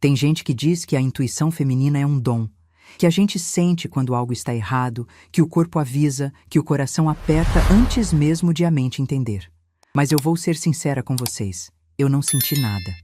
Tem gente que diz que a intuição feminina é um dom, que a gente sente quando algo está errado, que o corpo avisa, que o coração aperta antes mesmo de a mente entender. Mas eu vou ser sincera com vocês, eu não senti nada.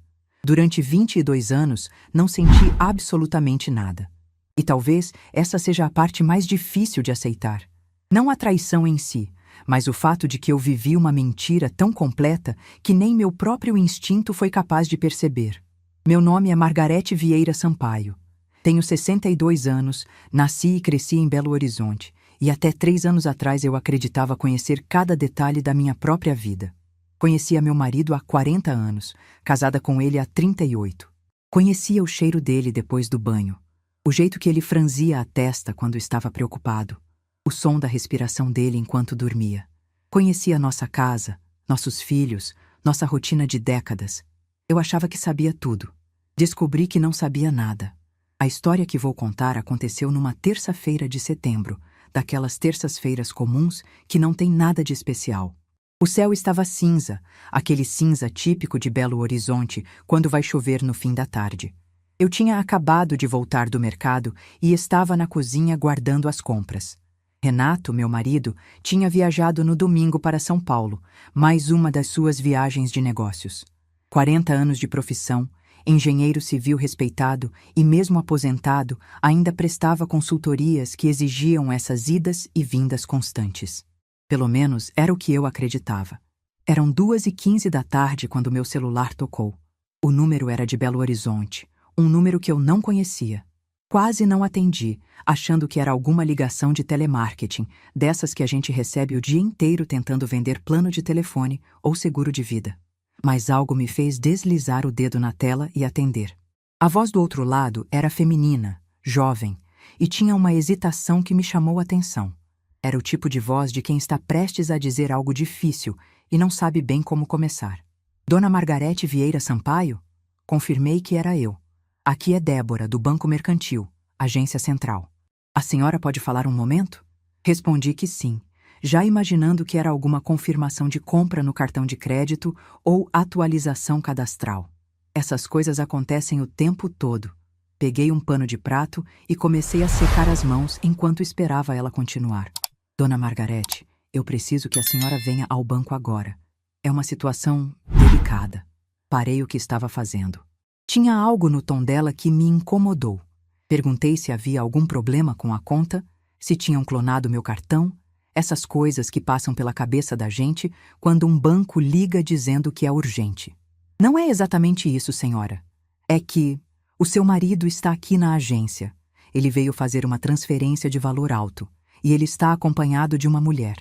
Durante 22 anos, não senti absolutamente nada. E talvez essa seja a parte mais difícil de aceitar. Não a traição em si, mas o fato de que eu vivi uma mentira tão completa que nem meu próprio instinto foi capaz de perceber. Meu nome é Margarete Vieira Sampaio. Tenho 62 anos, nasci e cresci em Belo Horizonte, e até 3 anos atrás eu acreditava conhecer cada detalhe da minha própria vida. Conhecia meu marido há 40 anos, casada com ele há 38. Conhecia o cheiro dele depois do banho, o jeito que ele franzia a testa quando estava preocupado, o som da respiração dele enquanto dormia. Conhecia nossa casa, nossos filhos, nossa rotina de décadas. Eu achava que sabia tudo. Descobri que não sabia nada. A história que vou contar aconteceu numa terça-feira de setembro, daquelas terças-feiras comuns que não tem nada de especial. O céu estava cinza, aquele cinza típico de Belo Horizonte quando vai chover no fim da tarde. Eu tinha acabado de voltar do mercado e estava na cozinha guardando as compras. Renato, meu marido, tinha viajado no domingo para São Paulo, mais uma das suas viagens de negócios. 40 anos de profissão, engenheiro civil respeitado e mesmo aposentado, ainda prestava consultorias que exigiam essas idas e vindas constantes. Pelo menos era o que eu acreditava. Eram 2h15 da tarde quando meu celular tocou. O número era de Belo Horizonte, um número que eu não conhecia. Quase não atendi, achando que era alguma ligação de telemarketing, dessas que a gente recebe o dia inteiro tentando vender plano de telefone ou seguro de vida. Mas algo me fez deslizar o dedo na tela e atender. A voz do outro lado era feminina, jovem, e tinha uma hesitação que me chamou a atenção. Era o tipo de voz de quem está prestes a dizer algo difícil e não sabe bem como começar. Dona Margarete Vieira Sampaio? Confirmei que era eu. Aqui é Débora, do Banco Mercantil, Agência Central. A senhora pode falar um momento? Respondi que sim, já imaginando que era alguma confirmação de compra no cartão de crédito ou atualização cadastral. Essas coisas acontecem o tempo todo. Peguei um pano de prato e comecei a secar as mãos enquanto esperava ela continuar. Dona Margarete, eu preciso que a senhora venha ao banco agora. É uma situação delicada. Parei o que estava fazendo. Tinha algo no tom dela que me incomodou. Perguntei se havia algum problema com a conta, se tinham clonado meu cartão, essas coisas que passam pela cabeça da gente quando um banco liga dizendo que é urgente. Não é exatamente isso, senhora. É que o seu marido está aqui na agência. Ele veio fazer uma transferência de valor alto e ele está acompanhado de uma mulher.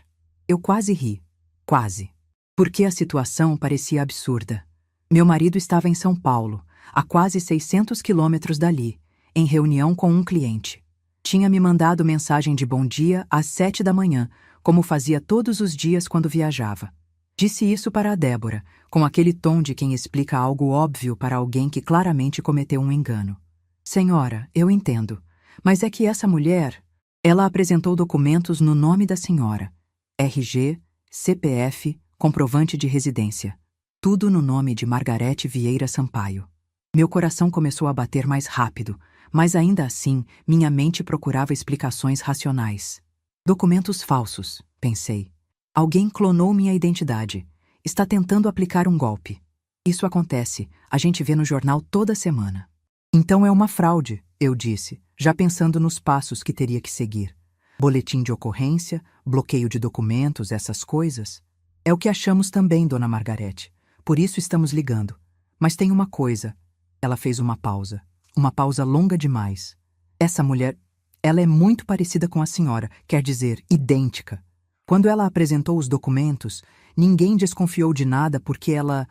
Eu quase ri. Quase. Porque a situação parecia absurda. Meu marido estava em São Paulo, a quase 600 quilômetros dali, em reunião com um cliente. Tinha me mandado mensagem de bom dia às 7 da manhã, como fazia todos os dias quando viajava. Disse isso para a Débora, com aquele tom de quem explica algo óbvio para alguém que claramente cometeu um engano. Senhora, eu entendo, mas é que essa mulher... Ela apresentou documentos no nome da senhora. RG, CPF, comprovante de residência. Tudo no nome de Margarete Vieira Sampaio. Meu coração começou a bater mais rápido, mas ainda assim minha mente procurava explicações racionais. Documentos falsos, pensei. Alguém clonou minha identidade. Está tentando aplicar um golpe. Isso acontece, a gente vê no jornal toda semana. Então é uma fraude, eu disse, já pensando nos passos que teria que seguir. Boletim de ocorrência, bloqueio de documentos, essas coisas. É o que achamos também, Dona Margarete. Por isso estamos ligando. Mas tem uma coisa. Ela fez uma pausa longa demais. Essa mulher, ela é muito parecida com a senhora, quer dizer, idêntica. Quando ela apresentou os documentos, ninguém desconfiou de nada porque ela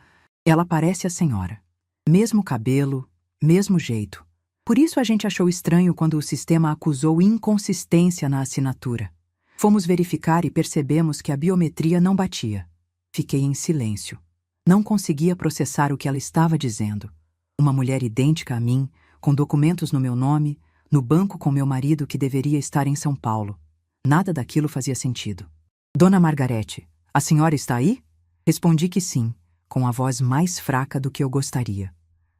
parece a senhora. Mesmo cabelo, mesmo jeito. Por isso a gente achou estranho quando o sistema acusou inconsistência na assinatura. Fomos verificar e percebemos que a biometria não batia. Fiquei em silêncio. Não conseguia processar o que ela estava dizendo. Uma mulher idêntica a mim, com documentos no meu nome, no banco com meu marido que deveria estar em São Paulo. Nada daquilo fazia sentido. Dona Margarete, a senhora está aí? Respondi que sim, com a voz mais fraca do que eu gostaria.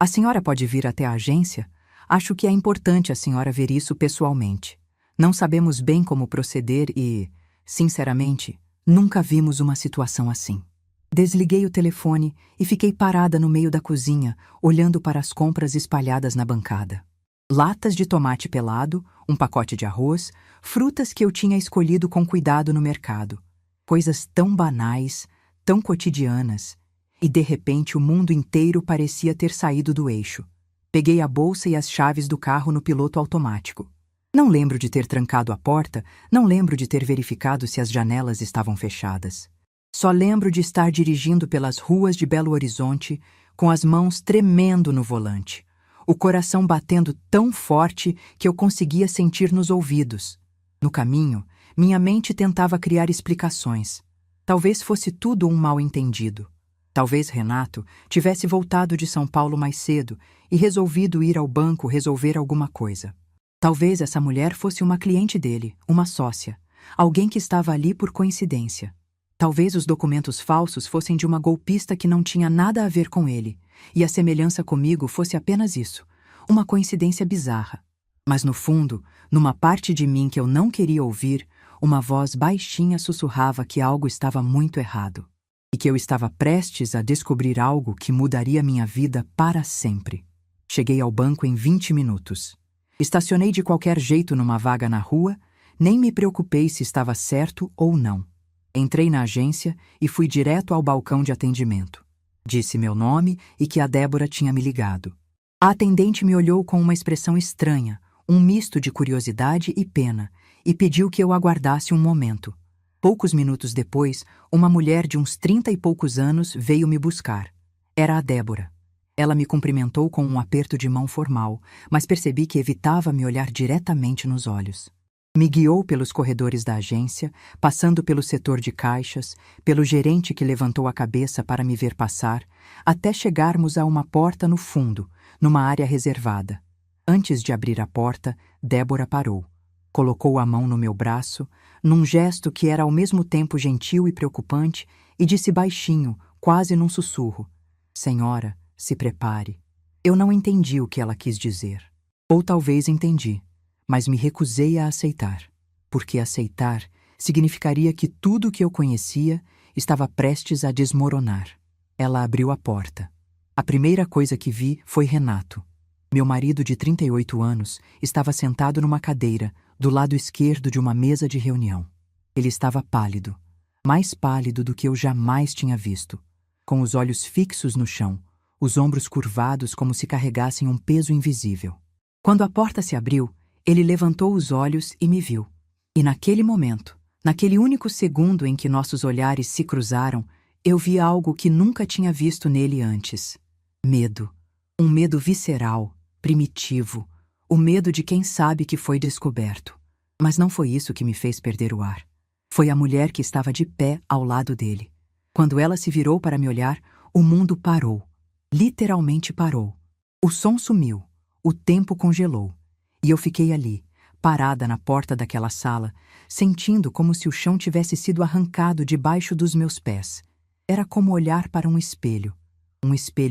A senhora pode vir até a agência? Acho que é importante a senhora ver isso pessoalmente. Não sabemos bem como proceder e, sinceramente, nunca vimos uma situação assim. Desliguei o telefone e fiquei parada no meio da cozinha, olhando para as compras espalhadas na bancada. Latas de tomate pelado, um pacote de arroz, frutas que eu tinha escolhido com cuidado no mercado. Coisas tão banais, tão cotidianas. E de repente o mundo inteiro parecia ter saído do eixo. Peguei a bolsa e as chaves do carro no piloto automático. Não lembro de ter trancado a porta, não lembro de ter verificado se as janelas estavam fechadas. Só lembro de estar dirigindo pelas ruas de Belo Horizonte, com as mãos tremendo no volante, o coração batendo tão forte que eu conseguia sentir nos ouvidos. No caminho, minha mente tentava criar explicações. Talvez fosse tudo um mal-entendido. Talvez Renato tivesse voltado de São Paulo mais cedo e resolvido ir ao banco resolver alguma coisa. Talvez essa mulher fosse uma cliente dele, uma sócia, alguém que estava ali por coincidência. Talvez os documentos falsos fossem de uma golpista que não tinha nada a ver com ele, e a semelhança comigo fosse apenas isso, uma coincidência bizarra. Mas no fundo, numa parte de mim que eu não queria ouvir, uma voz baixinha sussurrava que algo estava muito errado, e que eu estava prestes a descobrir algo que mudaria minha vida para sempre. Cheguei ao banco em 20 minutos. Estacionei de qualquer jeito numa vaga na rua, nem me preocupei se estava certo ou não. Entrei na agência e fui direto ao balcão de atendimento. Disse meu nome e que a Débora tinha me ligado. A atendente me olhou com uma expressão estranha, um misto de curiosidade e pena, e pediu que eu aguardasse um momento. Poucos minutos depois, uma mulher de uns 30 e poucos anos veio me buscar. Era a Débora. Ela me cumprimentou com um aperto de mão formal, mas percebi que evitava me olhar diretamente nos olhos. Me guiou pelos corredores da agência, passando pelo setor de caixas, pelo gerente que levantou a cabeça para me ver passar, até chegarmos a uma porta no fundo, numa área reservada. Antes de abrir a porta, Débora parou. Colocou a mão no meu braço, num gesto que era ao mesmo tempo gentil e preocupante, e disse baixinho, quase num sussurro: "Senhora, se prepare." Eu não entendi o que ela quis dizer. Ou talvez entendi, mas me recusei a aceitar, porque aceitar significaria que tudo o que eu conhecia estava prestes a desmoronar. Ela abriu a porta. A primeira coisa que vi foi Renato. Meu marido de 38 anos estava sentado numa cadeira, do lado esquerdo de uma mesa de reunião. Ele estava pálido, mais pálido do que eu jamais tinha visto, com os olhos fixos no chão, os ombros curvados como se carregassem um peso invisível. Quando a porta se abriu, ele levantou os olhos e me viu. E naquele momento, naquele único segundo em que nossos olhares se cruzaram, eu vi algo que nunca tinha visto nele antes. Medo. Um medo visceral, primitivo. O medo de quem sabe que foi descoberto. Mas não foi isso que me fez perder o ar. Foi a mulher que estava de pé ao lado dele. Quando ela se virou para me olhar, o mundo parou. Literalmente parou. O som sumiu. O tempo congelou. E eu fiquei ali, parada na porta daquela sala, sentindo como se o chão tivesse sido arrancado debaixo dos meus pés. Era como olhar para um espelho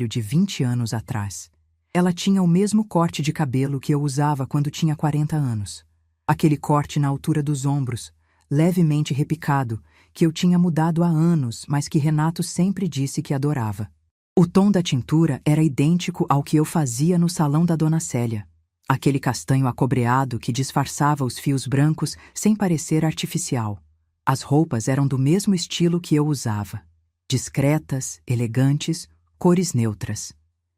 de 20 anos atrás. Ela tinha o mesmo corte de cabelo que eu usava quando tinha 40 anos. Aquele corte na altura dos ombros, levemente repicado, que eu tinha mudado há anos, mas que Renato sempre disse que adorava. O tom da tintura era idêntico ao que eu fazia no salão da Dona Célia. Aquele castanho acobreado que disfarçava os fios brancos sem parecer artificial. As roupas eram do mesmo estilo que eu usava. Discretas, elegantes, cores neutras.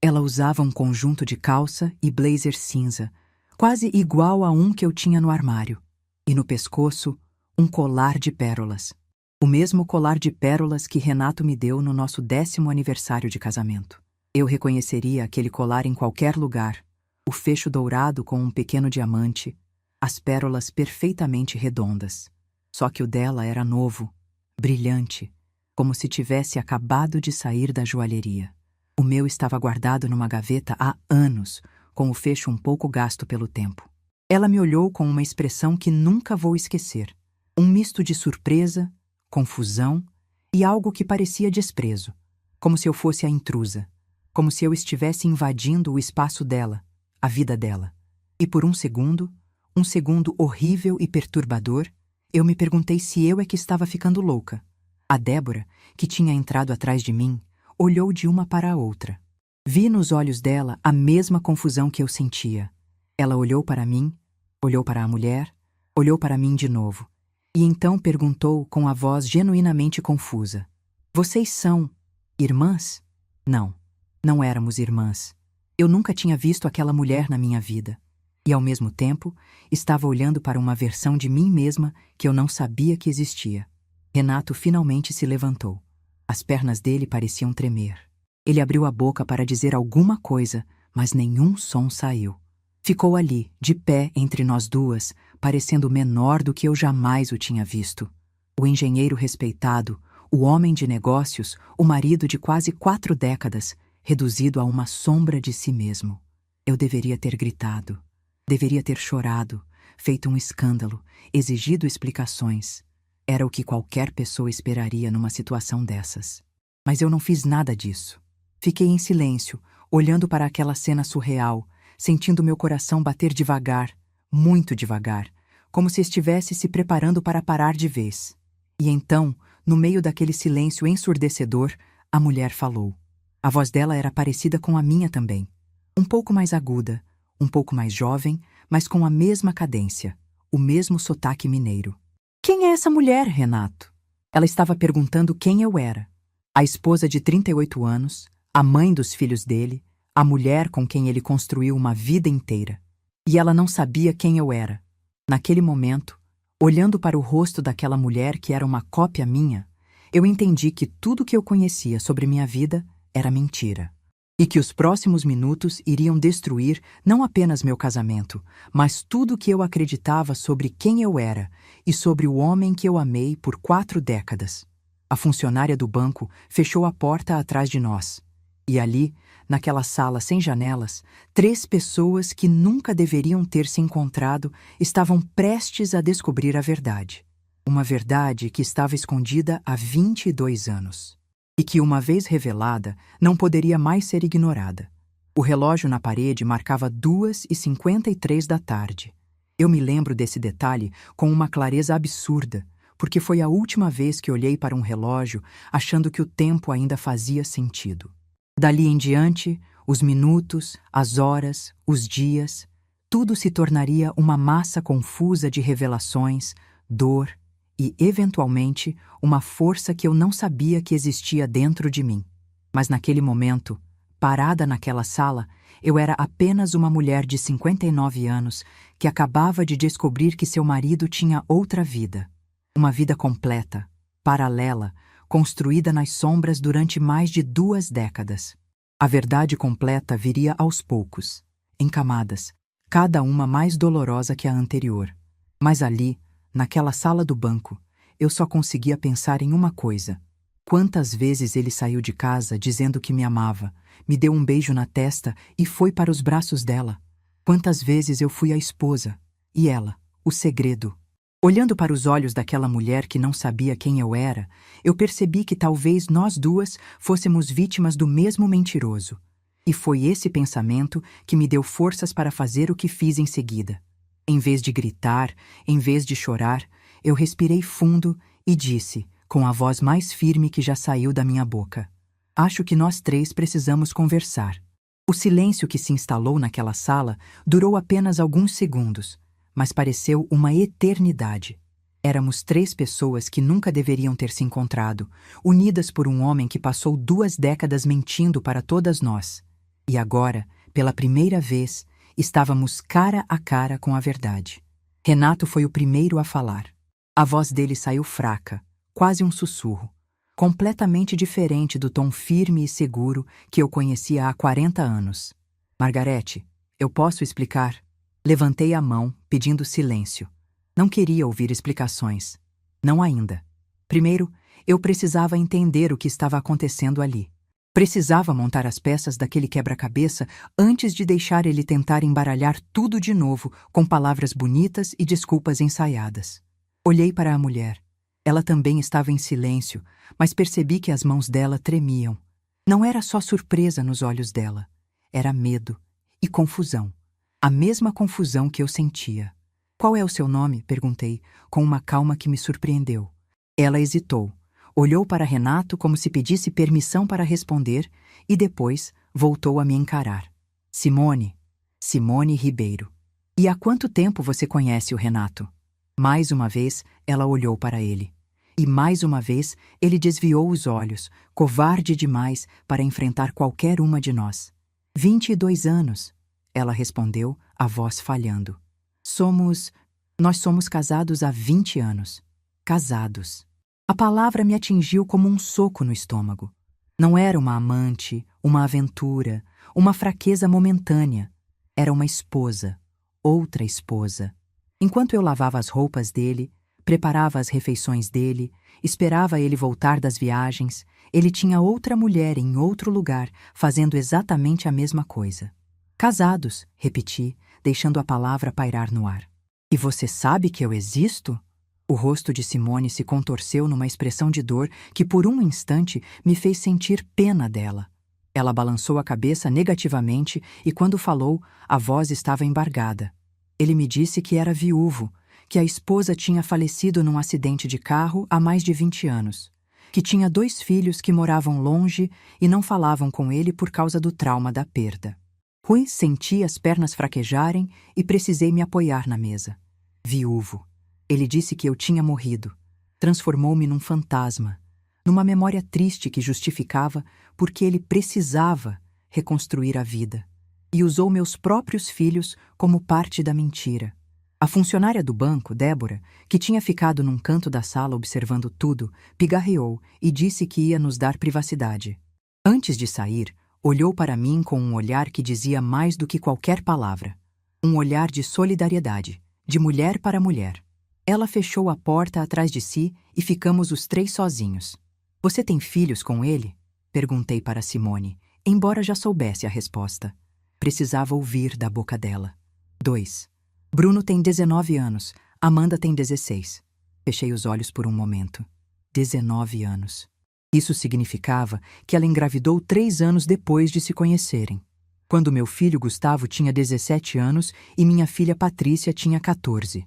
Ela usava um conjunto de calça e blazer cinza, quase igual a um que eu tinha no armário. E no pescoço, um colar de pérolas. O mesmo colar de pérolas que Renato me deu no nosso 10º aniversário de casamento. Eu reconheceria aquele colar em qualquer lugar. O fecho dourado com um pequeno diamante, as pérolas perfeitamente redondas. Só que o dela era novo, brilhante, como se tivesse acabado de sair da joalheria. O meu estava guardado numa gaveta há anos, com o fecho um pouco gasto pelo tempo. Ela me olhou com uma expressão que nunca vou esquecer. Um misto de surpresa, confusão e algo que parecia desprezo, como se eu fosse a intrusa. como se eu estivesse invadindo o espaço dela, a vida dela. E por um segundo horrível e perturbador, eu me perguntei se eu é que estava ficando louca. A Débora, que tinha entrado atrás de mim, olhou de uma para a outra. Vi nos olhos dela a mesma confusão que eu sentia. Ela olhou para mim, olhou para a mulher, olhou para mim de novo. E então perguntou com a voz genuinamente confusa: "Vocês são irmãs?" Não, não éramos irmãs. Eu nunca tinha visto aquela mulher na minha vida. E, ao mesmo tempo, estava olhando para uma versão de mim mesma que eu não sabia que existia. Renato finalmente se levantou. As pernas dele pareciam tremer. Ele abriu a boca para dizer alguma coisa, mas nenhum som saiu. Ficou ali, de pé entre nós duas, parecendo menor do que eu jamais o tinha visto. O engenheiro respeitado, o homem de negócios, o marido de quase 4 décadas, reduzido a uma sombra de si mesmo. Eu deveria ter gritado. Deveria ter chorado, feito um escândalo, exigido explicações. Era o que qualquer pessoa esperaria numa situação dessas. Mas eu não fiz nada disso. Fiquei em silêncio, olhando para aquela cena surreal, sentindo meu coração bater devagar, muito devagar, como se estivesse se preparando para parar de vez. E então, no meio daquele silêncio ensurdecedor, a mulher falou. A voz dela era parecida com a minha também. Um pouco mais aguda, um pouco mais jovem, mas com a mesma cadência, o mesmo sotaque mineiro. "Quem é essa mulher, Renato?" Ela estava perguntando quem eu era. A esposa de 38 anos, a mãe dos filhos dele, a mulher com quem ele construiu uma vida inteira. E ela não sabia quem eu era. Naquele momento, olhando para o rosto daquela mulher que era uma cópia minha, eu entendi que tudo que eu conhecia sobre minha vida era mentira. E que os próximos minutos iriam destruir não apenas meu casamento, mas tudo que eu acreditava sobre quem eu era e sobre o homem que eu amei por 4 décadas. A funcionária do banco fechou a porta atrás de nós. E ali, naquela sala sem janelas, 3 pessoas que nunca deveriam ter se encontrado estavam prestes a descobrir a verdade. Uma verdade que estava escondida há 22 anos. E que, uma vez revelada, não poderia mais ser ignorada. O relógio na parede marcava 2h53 da tarde. Eu me lembro desse detalhe com uma clareza absurda, porque foi a última vez que olhei para um relógio achando que o tempo ainda fazia sentido. Dali em diante, os minutos, as horas, os dias, tudo se tornaria uma massa confusa de revelações, dor e, eventualmente, uma força que eu não sabia que existia dentro de mim. Mas naquele momento, parada naquela sala, eu era apenas uma mulher de 59 anos que acabava de descobrir que seu marido tinha outra vida. Uma vida completa, paralela, construída nas sombras durante mais de 2 décadas. A verdade completa viria aos poucos, em camadas, cada uma mais dolorosa que a anterior. Mas ali, naquela sala do banco, eu só conseguia pensar em uma coisa. Quantas vezes ele saiu de casa dizendo que me amava, me deu um beijo na testa e foi para os braços dela? Quantas vezes eu fui a esposa, e ela, o segredo? Olhando para os olhos daquela mulher que não sabia quem eu era, eu percebi que talvez nós duas fôssemos vítimas do mesmo mentiroso. E foi esse pensamento que me deu forças para fazer o que fiz em seguida. Em vez de gritar, em vez de chorar, eu respirei fundo e disse, com a voz mais firme que já saiu da minha boca: "Acho que nós 3 precisamos conversar." O silêncio que se instalou naquela sala durou apenas alguns segundos, mas pareceu uma eternidade. Éramos 3 pessoas que nunca deveriam ter se encontrado, unidas por um homem que passou 2 décadas mentindo para todas nós. E agora, pela primeira vez, estávamos cara a cara com a verdade. Renato foi o primeiro a falar. A voz dele saiu fraca, quase um sussurro, completamente diferente do tom firme e seguro que eu conhecia há 40 anos. "Margarete, eu posso explicar?" Levantei a mão, pedindo silêncio. Não queria ouvir explicações. Não ainda. Primeiro, eu precisava entender o que estava acontecendo ali. Precisava montar as peças daquele quebra-cabeça antes de deixar ele tentar embaralhar tudo de novo com palavras bonitas e desculpas ensaiadas. Olhei para a mulher. Ela também estava em silêncio, mas percebi que as mãos dela tremiam. Não era só surpresa nos olhos dela. Era medo e confusão. A mesma confusão que eu sentia. Qual é o seu nome? Perguntei, com uma calma que me surpreendeu. Ela hesitou. Olhou para Renato como se pedisse permissão para responder e depois voltou a me encarar. Simone. Simone Ribeiro. E há quanto tempo você conhece o Renato? Mais uma vez, ela olhou para ele. E mais uma vez, ele desviou os olhos, covarde demais para enfrentar qualquer uma de nós. 22 anos, ela respondeu, a voz falhando. Nós somos casados há 20 anos. Casados. A palavra me atingiu como um soco no estômago. Não era uma amante, uma aventura, uma fraqueza momentânea. Era uma esposa, outra esposa. Enquanto eu lavava as roupas dele, preparava as refeições dele, esperava ele voltar das viagens, ele tinha outra mulher em outro lugar, fazendo exatamente a mesma coisa. Casados, repeti, deixando a palavra pairar no ar. E você sabe que eu existo? O rosto de Simone se contorceu numa expressão de dor que por um instante me fez sentir pena dela. Ela balançou a cabeça negativamente e quando falou, a voz estava embargada. Ele me disse que era viúvo, que a esposa tinha falecido num acidente de carro há mais de 20 anos, que tinha 2 filhos que moravam longe e não falavam com ele por causa do trauma da perda. Rui, senti as pernas fraquejarem e precisei me apoiar na mesa. Viúvo. Ele disse que eu tinha morrido. Transformou-me num fantasma, numa memória triste que justificava porque ele precisava reconstruir a vida. E usou meus próprios filhos como parte da mentira. A funcionária do banco, Débora, que tinha ficado num canto da sala observando tudo, pigarreou e disse que ia nos dar privacidade. Antes de sair, olhou para mim com um olhar que dizia mais do que qualquer palavra. Um olhar de solidariedade, de mulher para mulher. Ela fechou a porta atrás de si e ficamos os 3 sozinhos. Você tem filhos com ele? Perguntei para Simone, embora já soubesse a resposta. Precisava ouvir da boca dela. 2. Bruno tem 19 anos, Amanda tem 16. Fechei os olhos por um momento. 19 anos. Isso significava que ela engravidou 3 anos depois de se conhecerem. Quando meu filho Gustavo tinha 17 anos e minha filha Patrícia tinha 14.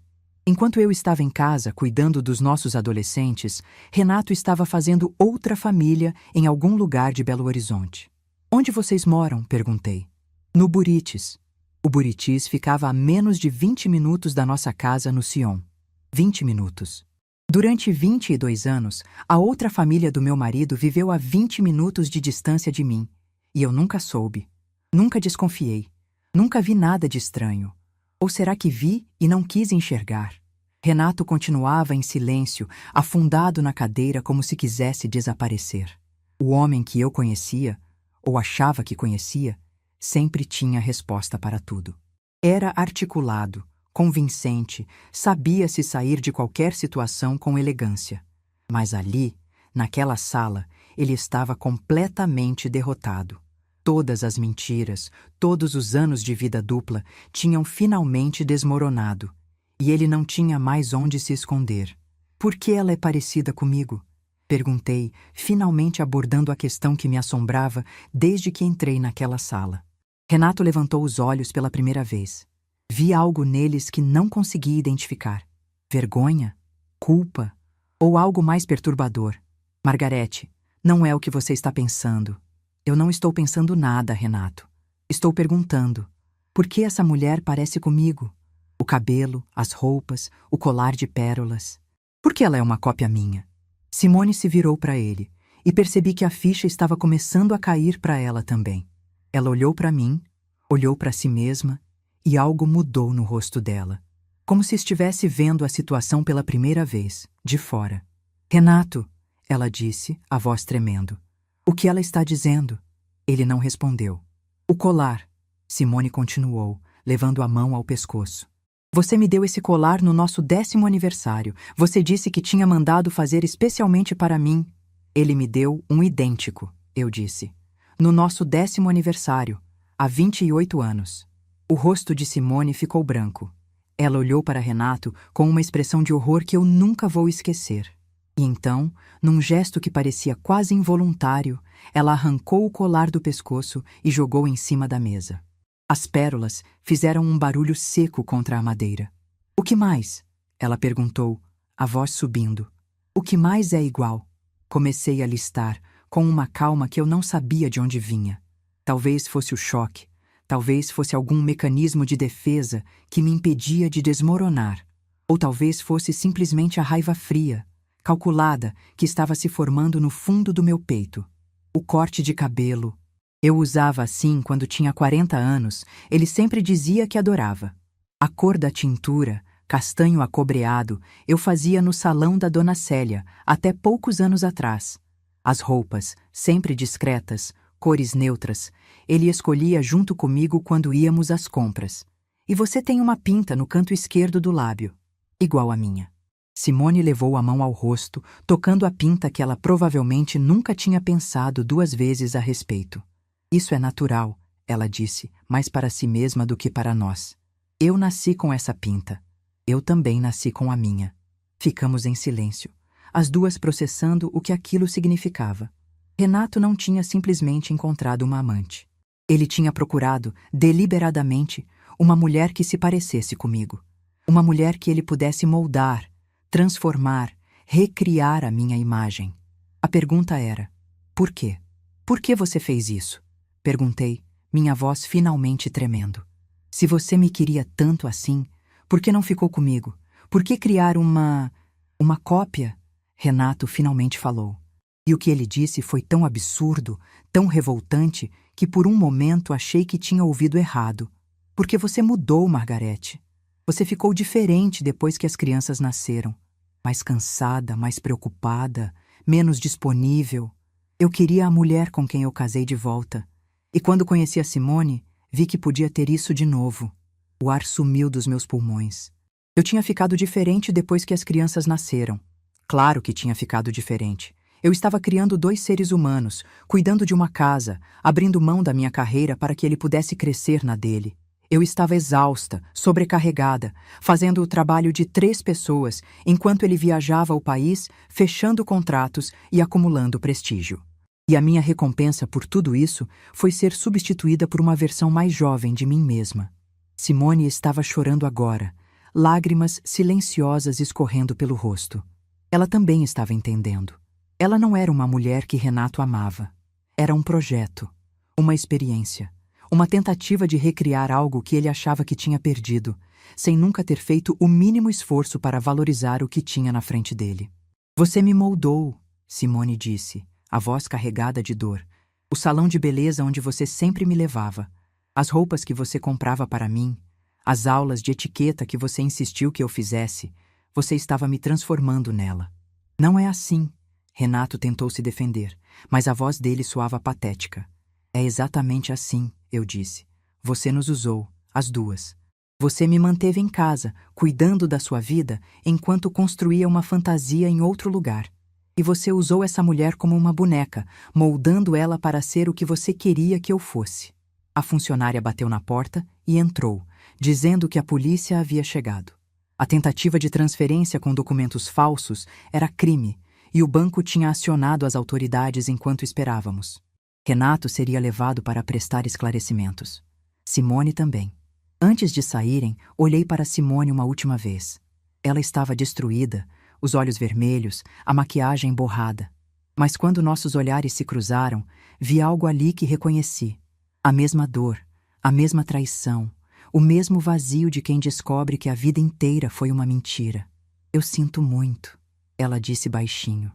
Enquanto eu estava em casa cuidando dos nossos adolescentes, Renato estava fazendo outra família em algum lugar de Belo Horizonte. Onde vocês moram? Perguntei. No Buritis. O Buritis ficava a menos de 20 minutos da nossa casa no Sion. 20 minutos. Durante 22 anos, a outra família do meu marido viveu a 20 minutos de distância de mim. E eu nunca soube. Nunca desconfiei. Nunca vi nada de estranho. Ou será que vi e não quis enxergar? Renato continuava em silêncio, afundado na cadeira como se quisesse desaparecer. O homem que eu conhecia, ou achava que conhecia, sempre tinha resposta para tudo. Era articulado, convincente, sabia se sair de qualquer situação com elegância. Mas ali, naquela sala, ele estava completamente derrotado. Todas as mentiras, todos os anos de vida dupla tinham finalmente desmoronado, e ele não tinha mais onde se esconder. Por que ela é parecida comigo? Perguntei, finalmente abordando a questão que me assombrava desde que entrei naquela sala. Renato levantou os olhos pela primeira vez. Vi algo neles que não conseguia identificar. Vergonha? Culpa? Ou algo mais perturbador? Margarete, não é o que você está pensando. Eu não estou pensando nada, Renato. Estou perguntando. Por que essa mulher parece comigo? O cabelo, as roupas, o colar de pérolas. Por que ela é uma cópia minha? Simone se virou para ele e percebi que a ficha estava começando a cair para ela também. Ela olhou para mim, olhou para si mesma e algo mudou no rosto dela. Como se estivesse vendo a situação pela primeira vez, de fora. Renato, ela disse, a voz tremendo. O que ela está dizendo? Ele não respondeu. O colar, Simone continuou, levando a mão ao pescoço. Você me deu esse colar no nosso 10º aniversário. Você disse que tinha mandado fazer especialmente para mim. Ele me deu um idêntico, eu disse. No nosso 10º aniversário, há 28 anos. O rosto de Simone ficou branco. Ela olhou para Renato com uma expressão de horror que eu nunca vou esquecer. E então, num gesto que parecia quase involuntário, ela arrancou o colar do pescoço e jogou em cima da mesa. As pérolas fizeram um barulho seco contra a madeira. O que mais? Ela perguntou, a voz subindo. O que mais é igual? Comecei a listar, com uma calma que eu não sabia de onde vinha. Talvez fosse o choque, talvez fosse algum mecanismo de defesa que me impedia de desmoronar, ou talvez fosse simplesmente a raiva fria, calculada, que estava se formando no fundo do meu peito. O corte de cabelo. Eu usava assim quando tinha 40 anos, ele sempre dizia que adorava. A cor da tintura, castanho acobreado, eu fazia no salão da Dona Célia, até poucos anos atrás. As roupas, sempre discretas, cores neutras, ele escolhia junto comigo quando íamos às compras. E você tem uma pinta no canto esquerdo do lábio, igual à minha. Simone levou a mão ao rosto, tocando a pinta que ela provavelmente nunca tinha pensado 2 vezes a respeito. Isso é natural, ela disse, mais para si mesma do que para nós. Eu nasci com essa pinta. Eu também nasci com a minha. Ficamos em silêncio, as duas processando o que aquilo significava. Renato não tinha simplesmente encontrado uma amante. Ele tinha procurado, deliberadamente, uma mulher que se parecesse comigo. Uma mulher que ele pudesse moldar, transformar, recriar a minha imagem. A pergunta era: por quê? Por que você fez isso? Perguntei, minha voz finalmente tremendo. Se você me queria tanto assim, por que não ficou comigo? Por que criar uma cópia? Renato finalmente falou. E o que ele disse foi tão absurdo, tão revoltante, que por um momento achei que tinha ouvido errado. Porque você mudou, Margarete. Você ficou diferente depois que as crianças nasceram. Mais cansada, mais preocupada, menos disponível. Eu queria a mulher com quem eu casei de volta. E quando conheci a Simone, vi que podia ter isso de novo. O ar sumiu dos meus pulmões. Eu tinha ficado diferente depois que as crianças nasceram. Claro que tinha ficado diferente. Eu estava criando 2 seres humanos, cuidando de uma casa, abrindo mão da minha carreira para que ele pudesse crescer na dele. Eu estava exausta, sobrecarregada, fazendo o trabalho de 3 pessoas, enquanto ele viajava o país, fechando contratos e acumulando prestígio. E a minha recompensa por tudo isso foi ser substituída por uma versão mais jovem de mim mesma. Simone estava chorando agora, lágrimas silenciosas escorrendo pelo rosto. Ela também estava entendendo. Ela não era uma mulher que Renato amava. Era um projeto, uma experiência, uma tentativa de recriar algo que ele achava que tinha perdido, sem nunca ter feito o mínimo esforço para valorizar o que tinha na frente dele. Você me moldou, Simone disse, a voz carregada de dor. O salão de beleza onde você sempre me levava, as roupas que você comprava para mim, as aulas de etiqueta que você insistiu que eu fizesse, você estava me transformando nela. Não é assim. Renato tentou se defender, mas a voz dele soava patética. É exatamente assim, eu disse. Você nos usou, as duas. Você me manteve em casa, cuidando da sua vida, enquanto construía uma fantasia em outro lugar. E você usou essa mulher como uma boneca, moldando ela para ser o que você queria que eu fosse. A funcionária bateu na porta e entrou, dizendo que a polícia havia chegado. A tentativa de transferência com documentos falsos era crime, e o banco tinha acionado as autoridades enquanto esperávamos. Renato seria levado para prestar esclarecimentos. Simone também. Antes de saírem, olhei para Simone uma última vez. Ela estava destruída, os olhos vermelhos, a maquiagem borrada. Mas quando nossos olhares se cruzaram, vi algo ali que reconheci. A mesma dor, a mesma traição, o mesmo vazio de quem descobre que a vida inteira foi uma mentira. Eu sinto muito, ela disse baixinho.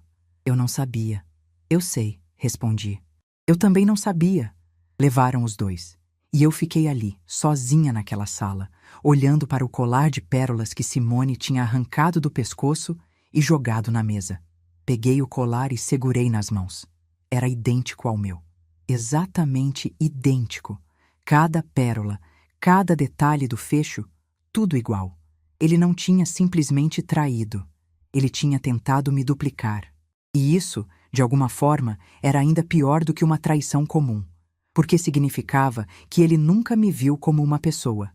Eu não sabia. Eu sei, respondi. Eu também não sabia. Levaram os 2. E eu fiquei ali, sozinha naquela sala, olhando para o colar de pérolas que Simone tinha arrancado do pescoço e jogado na mesa. Peguei o colar e segurei nas mãos. Era idêntico ao meu. Exatamente idêntico. Cada pérola, cada detalhe do fecho, tudo igual. Ele não tinha simplesmente traído. Ele tinha tentado me duplicar. E isso, de alguma forma, era ainda pior do que uma traição comum, porque significava que ele nunca me viu como uma pessoa.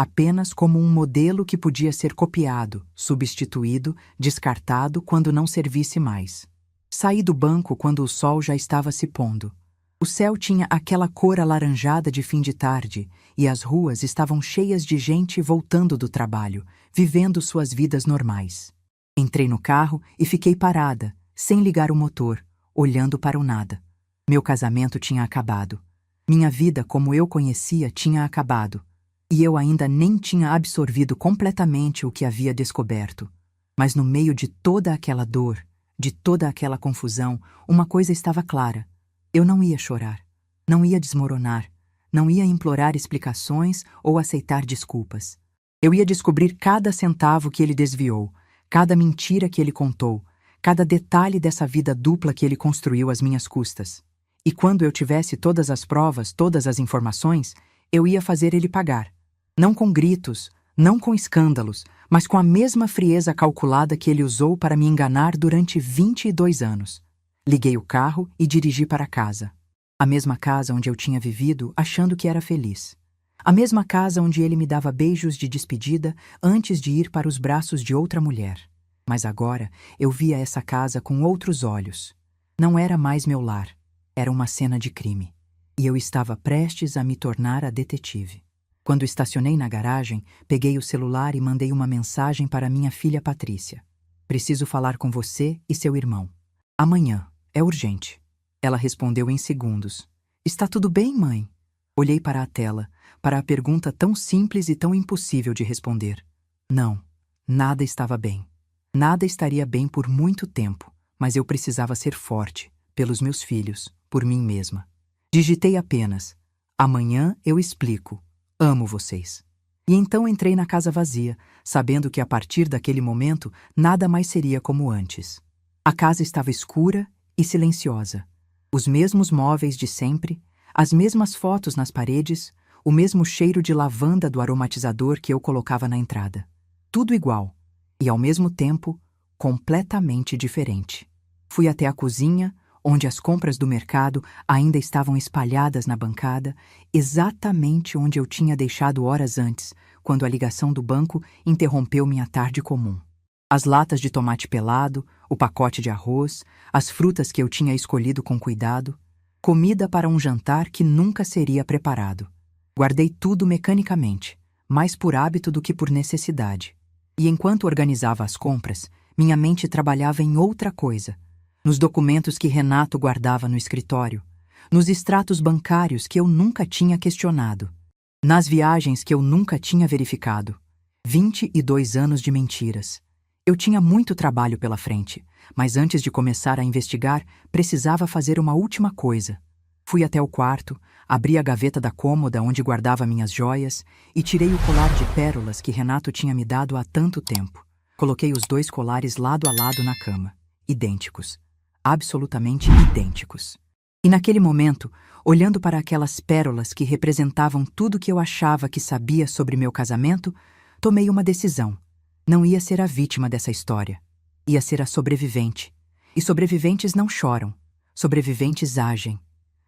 apenas como um modelo que podia ser copiado, substituído, descartado quando não servisse mais. Saí do banco quando o sol já estava se pondo. O céu tinha aquela cor alaranjada de fim de tarde e as ruas estavam cheias de gente voltando do trabalho, vivendo suas vidas normais. Entrei no carro e fiquei parada, sem ligar o motor, olhando para o nada. Meu casamento tinha acabado. Minha vida como eu conhecia tinha acabado. E eu ainda nem tinha absorvido completamente o que havia descoberto. Mas no meio de toda aquela dor, de toda aquela confusão, uma coisa estava clara. Eu não ia chorar, não ia desmoronar, não ia implorar explicações ou aceitar desculpas. Eu ia descobrir cada centavo que ele desviou, cada mentira que ele contou, cada detalhe dessa vida dupla que ele construiu às minhas custas. E quando eu tivesse todas as provas, todas as informações, eu ia fazer ele pagar. Não com gritos, não com escândalos, mas com a mesma frieza calculada que ele usou para me enganar durante 22 anos. Liguei o carro e dirigi para casa. A mesma casa onde eu tinha vivido, achando que era feliz. A mesma casa onde ele me dava beijos de despedida antes de ir para os braços de outra mulher. Mas agora eu via essa casa com outros olhos. Não era mais meu lar. Era uma cena de crime. E eu estava prestes a me tornar a detetive. Quando estacionei na garagem, peguei o celular e mandei uma mensagem para minha filha Patrícia. Preciso falar com você e seu irmão. Amanhã. É urgente. Ela respondeu em segundos. Está tudo bem, mãe? Olhei para a tela, para a pergunta tão simples e tão impossível de responder. Não, nada estava bem. Nada estaria bem por muito tempo, mas eu precisava ser forte, pelos meus filhos, por mim mesma. Digitei apenas: amanhã eu explico. Amo vocês. E então entrei na casa vazia, sabendo que a partir daquele momento nada mais seria como antes. A casa estava escura e silenciosa. Os mesmos móveis de sempre, as mesmas fotos nas paredes, o mesmo cheiro de lavanda do aromatizador que eu colocava na entrada. Tudo igual, e ao mesmo tempo, completamente diferente. Fui até a cozinha, onde as compras do mercado ainda estavam espalhadas na bancada, exatamente onde eu tinha deixado horas antes, quando a ligação do banco interrompeu minha tarde comum. As latas de tomate pelado, o pacote de arroz, as frutas que eu tinha escolhido com cuidado, comida para um jantar que nunca seria preparado. Guardei tudo mecanicamente, mais por hábito do que por necessidade. E enquanto organizava as compras, minha mente trabalhava em outra coisa. Nos documentos que Renato guardava no escritório, nos extratos bancários que eu nunca tinha questionado, nas viagens que eu nunca tinha verificado. 22 anos de mentiras. Eu tinha muito trabalho pela frente, mas antes de começar a investigar, precisava fazer uma última coisa. Fui até o quarto, abri a gaveta da cômoda onde guardava minhas joias e tirei o colar de pérolas que Renato tinha me dado há tanto tempo. Coloquei os dois colares lado a lado na cama, idênticos, absolutamente idênticos. E naquele momento, olhando para aquelas pérolas que representavam tudo que eu achava que sabia sobre meu casamento, tomei uma decisão. Não ia ser a vítima dessa história. Ia ser a sobrevivente. E sobreviventes não choram. Sobreviventes agem.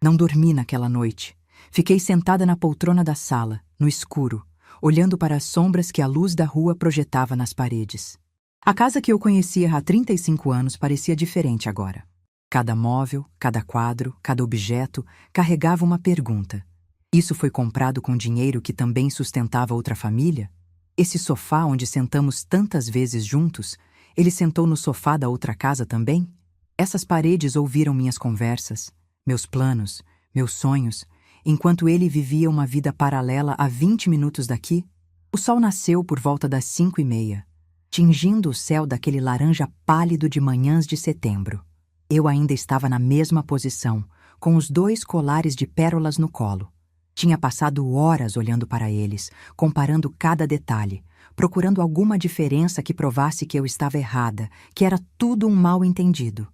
Não dormi naquela noite. Fiquei sentada na poltrona da sala, no escuro, olhando para as sombras que a luz da rua projetava nas paredes. A casa que eu conhecia há 35 anos parecia diferente agora. Cada móvel, cada quadro, cada objeto carregava uma pergunta. Isso foi comprado com dinheiro que também sustentava outra família? Esse sofá onde sentamos tantas vezes juntos, ele sentou no sofá da outra casa também? Essas paredes ouviram minhas conversas, meus planos, meus sonhos, enquanto ele vivia uma vida paralela a 20 minutos daqui? O sol nasceu por volta das 5:30, tingindo o céu daquele laranja pálido de manhãs de setembro. Eu ainda estava na mesma posição, com os dois colares de pérolas no colo. Tinha passado horas olhando para eles, comparando cada detalhe, procurando alguma diferença que provasse que eu estava errada, que era tudo um mal-entendido.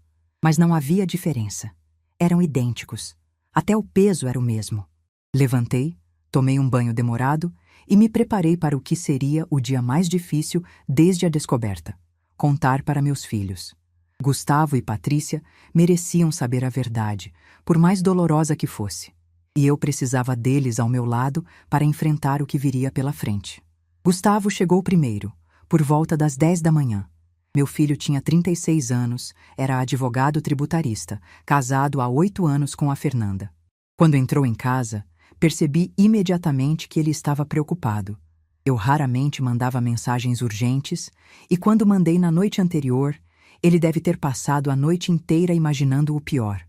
Mas não havia diferença. Eram idênticos. Até o peso era o mesmo. Levantei, tomei um banho demorado e me preparei para o que seria o dia mais difícil desde a descoberta: contar para meus filhos. Gustavo e Patrícia mereciam saber a verdade, por mais dolorosa que fosse. E eu precisava deles ao meu lado para enfrentar o que viria pela frente. Gustavo chegou primeiro, por volta das 10 da manhã. Meu filho tinha 36 anos, era advogado tributarista, casado há 8 anos com a Fernanda. Quando entrou em casa, percebi imediatamente que ele estava preocupado. Eu raramente mandava mensagens urgentes, e quando mandei na noite anterior, ele deve ter passado a noite inteira imaginando o pior.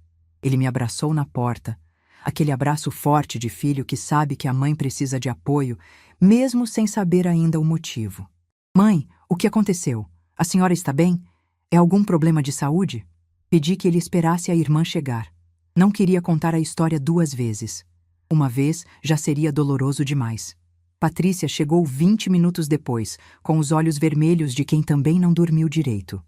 Ele me abraçou na porta, aquele abraço forte de filho que sabe que a mãe precisa de apoio, mesmo sem saber ainda o motivo. Mãe, o que aconteceu? A senhora está bem? É algum problema de saúde? Pedi que ele esperasse a irmã chegar. Não queria contar a história 2 vezes. Uma vez já seria doloroso demais. Patrícia chegou 20 minutos depois, com os olhos vermelhos de quem também não dormiu direito.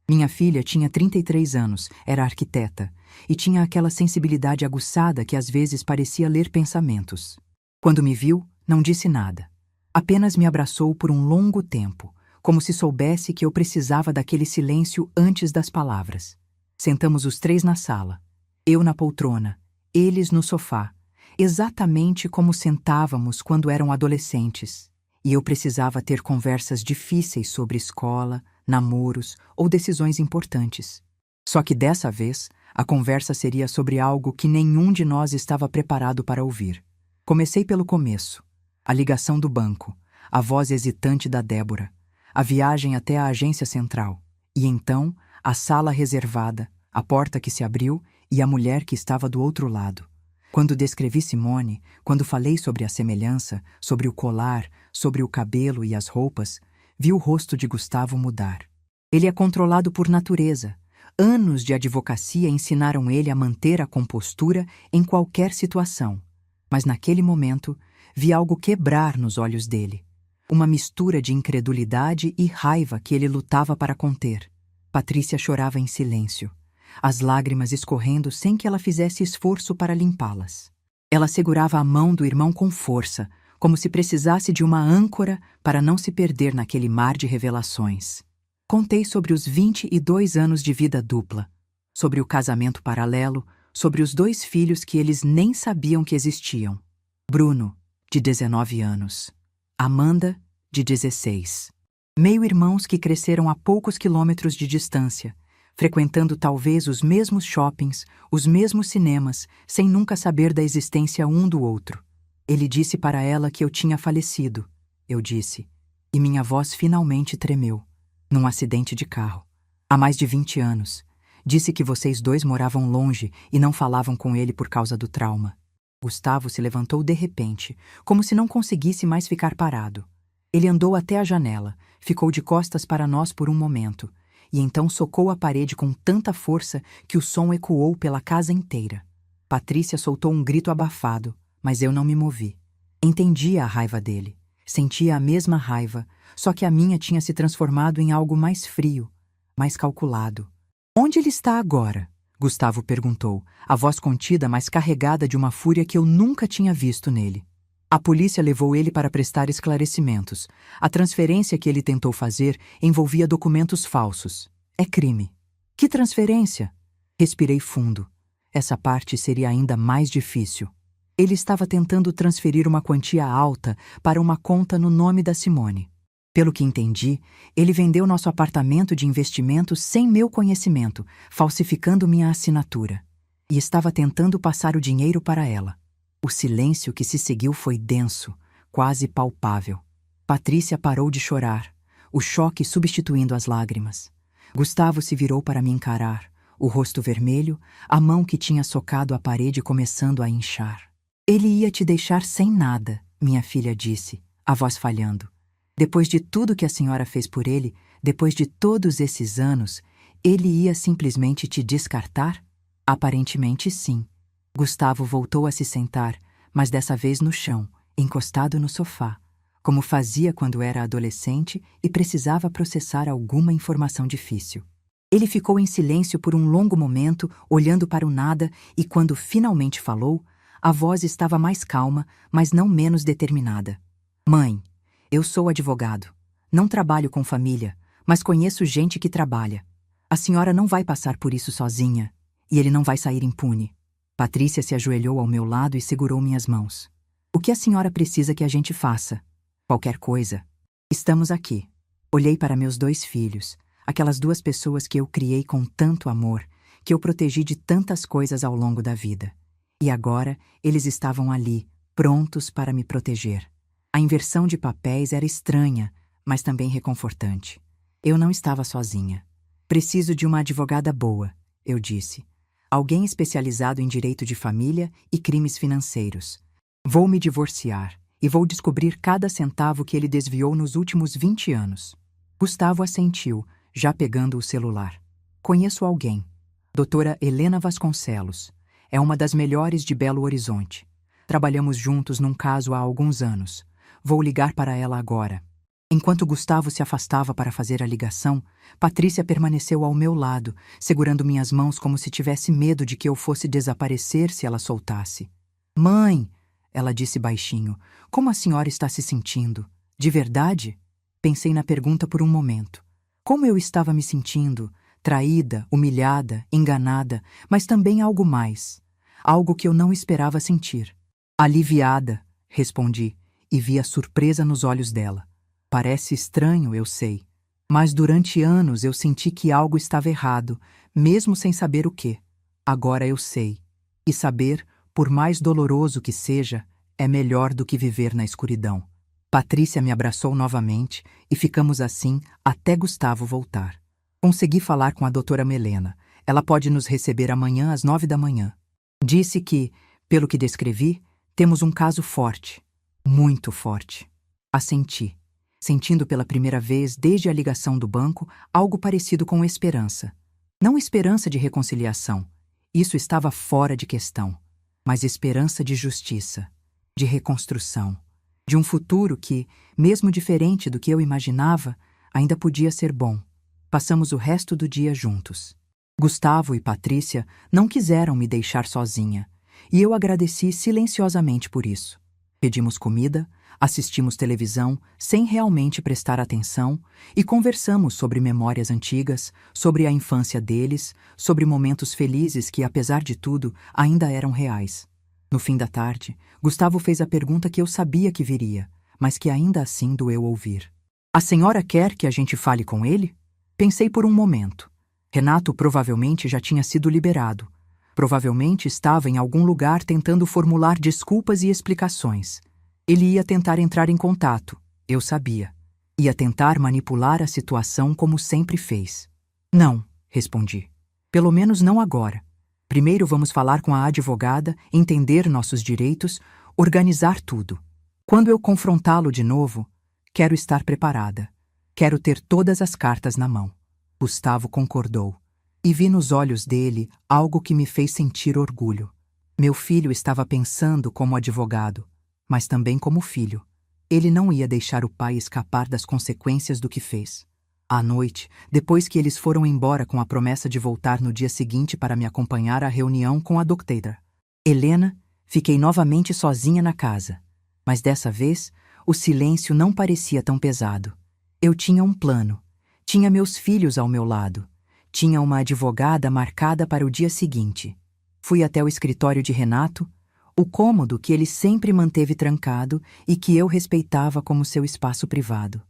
Minha filha tinha 33 anos, era arquiteta, e tinha aquela sensibilidade aguçada que às vezes parecia ler pensamentos. Quando me viu, não disse nada. Apenas me abraçou por um longo tempo, como se soubesse que eu precisava daquele silêncio antes das palavras. Sentamos os 3 na sala, eu na poltrona, eles no sofá, exatamente como sentávamos quando eram adolescentes, e eu precisava ter conversas difíceis sobre escola, namoros ou decisões importantes. Só que dessa vez, a conversa seria sobre algo que nenhum de nós estava preparado para ouvir. Comecei pelo começo. A ligação do banco, a voz hesitante da Débora, a viagem até a agência central, e então a sala reservada, a porta que se abriu e a mulher que estava do outro lado. Quando descrevi Simone, quando falei sobre a semelhança, sobre o colar, sobre o cabelo e as roupas, vi o rosto de Gustavo mudar. Ele é controlado por natureza. Anos de advocacia ensinaram ele a manter a compostura em qualquer situação. Mas naquele momento, vi algo quebrar nos olhos dele. Uma mistura de incredulidade e raiva que ele lutava para conter. Patrícia chorava em silêncio, as lágrimas escorrendo sem que ela fizesse esforço para limpá-las. Ela segurava a mão do irmão com força, como se precisasse de uma âncora para não se perder naquele mar de revelações. Contei sobre os 22 anos de vida dupla, sobre o casamento paralelo, sobre os 2 filhos que eles nem sabiam que existiam. Bruno, de 19 anos. Amanda, de 16. Meio-irmãos que cresceram a poucos quilômetros de distância, frequentando talvez os mesmos shoppings, os mesmos cinemas, sem nunca saber da existência um do outro. Ele disse para ela que eu tinha falecido. Eu disse, e minha voz finalmente tremeu, num acidente de carro. Há mais de 20 anos. Disse que vocês 2 moravam longe e não falavam com ele por causa do trauma. Gustavo se levantou de repente, como se não conseguisse mais ficar parado. Ele andou até a janela, ficou de costas para nós por um momento, e então socou a parede com tanta força que o som ecoou pela casa inteira. Patrícia soltou um grito abafado, mas eu não me movi. Entendia a raiva dele. Sentia a mesma raiva, só que a minha tinha se transformado em algo mais frio, mais calculado. Onde ele está agora? Gustavo perguntou, a voz contida, mas carregada de uma fúria que eu nunca tinha visto nele. A polícia levou ele para prestar esclarecimentos. A transferência que ele tentou fazer envolvia documentos falsos. É crime. Que transferência? Respirei fundo. Essa parte seria ainda mais difícil. Ele estava tentando transferir uma quantia alta para uma conta no nome da Simone. Pelo que entendi, ele vendeu nosso apartamento de investimento sem meu conhecimento, falsificando minha assinatura. E estava tentando passar o dinheiro para ela. O silêncio que se seguiu foi denso, quase palpável. Patrícia parou de chorar, o choque substituindo as lágrimas. Gustavo se virou para me encarar, o rosto vermelho, a mão que tinha socado a parede começando a inchar. Ele ia te deixar sem nada, minha filha disse, a voz falhando. Depois de tudo que a senhora fez por ele, depois de todos esses anos, ele ia simplesmente te descartar? Aparentemente sim. Gustavo voltou a se sentar, mas dessa vez no chão, encostado no sofá, como fazia quando era adolescente e precisava processar alguma informação difícil. Ele ficou em silêncio por um longo momento, olhando para o nada, e quando finalmente falou, a voz estava mais calma, mas não menos determinada. Mãe, eu sou advogado. Não trabalho com família, mas conheço gente que trabalha. A senhora não vai passar por isso sozinha, e ele não vai sair impune. Patrícia se ajoelhou ao meu lado e segurou minhas mãos. O que a senhora precisa que a gente faça? Qualquer coisa. Estamos aqui. Olhei para meus 2 filhos, aquelas 2 pessoas que eu criei com tanto amor, que eu protegi de tantas coisas ao longo da vida. E agora eles estavam ali, prontos para me proteger. A inversão de papéis era estranha, mas também reconfortante. Eu não estava sozinha. Preciso de uma advogada boa, eu disse. Alguém especializado em direito de família e crimes financeiros. Vou me divorciar e vou descobrir cada centavo que ele desviou nos últimos 20 anos. Gustavo assentiu, já pegando o celular. Conheço alguém. Doutora Helena Vasconcelos. É uma das melhores de Belo Horizonte. Trabalhamos juntos num caso há alguns anos. Vou ligar para ela agora. Enquanto Gustavo se afastava para fazer a ligação, Patrícia permaneceu ao meu lado, segurando minhas mãos como se tivesse medo de que eu fosse desaparecer se ela soltasse. Mãe, ela disse baixinho, como a senhora está se sentindo? De verdade? Pensei na pergunta por um momento. Como eu estava me sentindo? Traída, humilhada, enganada, mas também algo mais. Algo que eu não esperava sentir. Aliviada, respondi, e vi a surpresa nos olhos dela. Parece estranho, eu sei. Mas durante anos eu senti que algo estava errado, mesmo sem saber o quê. Agora eu sei. E saber, por mais doloroso que seja, é melhor do que viver na escuridão. Patrícia me abraçou novamente e ficamos assim até Gustavo voltar. Consegui falar com a doutora Melena. Ela pode nos receber amanhã às 9 da manhã. Disse que, pelo que descrevi, temos um caso forte. Muito forte. Assenti, sentindo pela primeira vez desde a ligação do banco algo parecido com esperança. Não esperança de reconciliação. Isso estava fora de questão. Mas esperança de justiça, de reconstrução, de um futuro que, mesmo diferente do que eu imaginava, ainda podia ser bom. Passamos o resto do dia juntos. Gustavo e Patrícia não quiseram me deixar sozinha, e eu agradeci silenciosamente por isso. Pedimos comida, assistimos televisão sem realmente prestar atenção e conversamos sobre memórias antigas, sobre a infância deles, sobre momentos felizes que, apesar de tudo, ainda eram reais. No fim da tarde, Gustavo fez a pergunta que eu sabia que viria, mas que ainda assim doeu ouvir. A senhora quer que a gente fale com ele? Pensei por um momento. Renato provavelmente já tinha sido liberado. Provavelmente estava em algum lugar tentando formular desculpas e explicações. Ele ia tentar entrar em contato, eu sabia. Ia tentar manipular a situação como sempre fez. Não, respondi. Pelo menos não agora. Primeiro vamos falar com a advogada, entender nossos direitos, organizar tudo. Quando eu confrontá-lo de novo, quero estar preparada. Quero ter todas as cartas na mão. Gustavo concordou. E vi nos olhos dele algo que me fez sentir orgulho. Meu filho estava pensando como advogado, mas também como filho. Ele não ia deixar o pai escapar das consequências do que fez. À noite, depois que eles foram embora com a promessa de voltar no dia seguinte para me acompanhar à reunião com a doutora Helena, fiquei novamente sozinha na casa. Mas dessa vez, o silêncio não parecia tão pesado. Eu tinha um plano. Tinha meus filhos ao meu lado. Tinha uma advogada marcada para o dia seguinte. Fui até o escritório de Renato, o cômodo que ele sempre manteve trancado e que eu respeitava como seu espaço privado.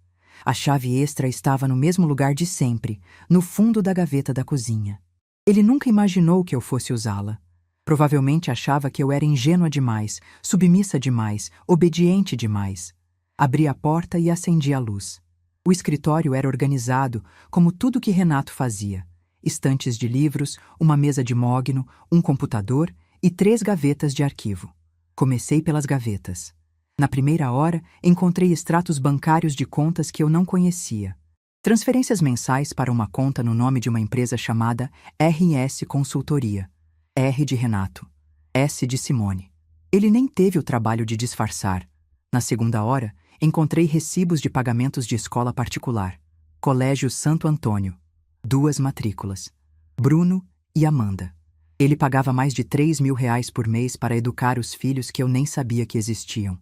A chave extra estava no mesmo lugar de sempre, no fundo da gaveta da cozinha. Ele nunca imaginou que eu fosse usá-la. Provavelmente achava que eu era ingênua demais, submissa demais, obediente demais. Abri a porta e acendi a luz. O escritório era organizado, como tudo que Renato fazia. Estantes de livros, uma mesa de mogno, um computador e 3 gavetas de arquivo. Comecei pelas gavetas. Na primeira hora, encontrei extratos bancários de contas que eu não conhecia. Transferências mensais para uma conta no nome de uma empresa chamada RS Consultoria. R de Renato. S de Simone. Ele nem teve o trabalho de disfarçar. Na segunda hora, encontrei recibos de pagamentos de escola particular. Colégio Santo Antônio. 2 matrículas. Bruno e Amanda. Ele pagava mais de R$ 3.000 por mês para educar os filhos que eu nem sabia que existiam.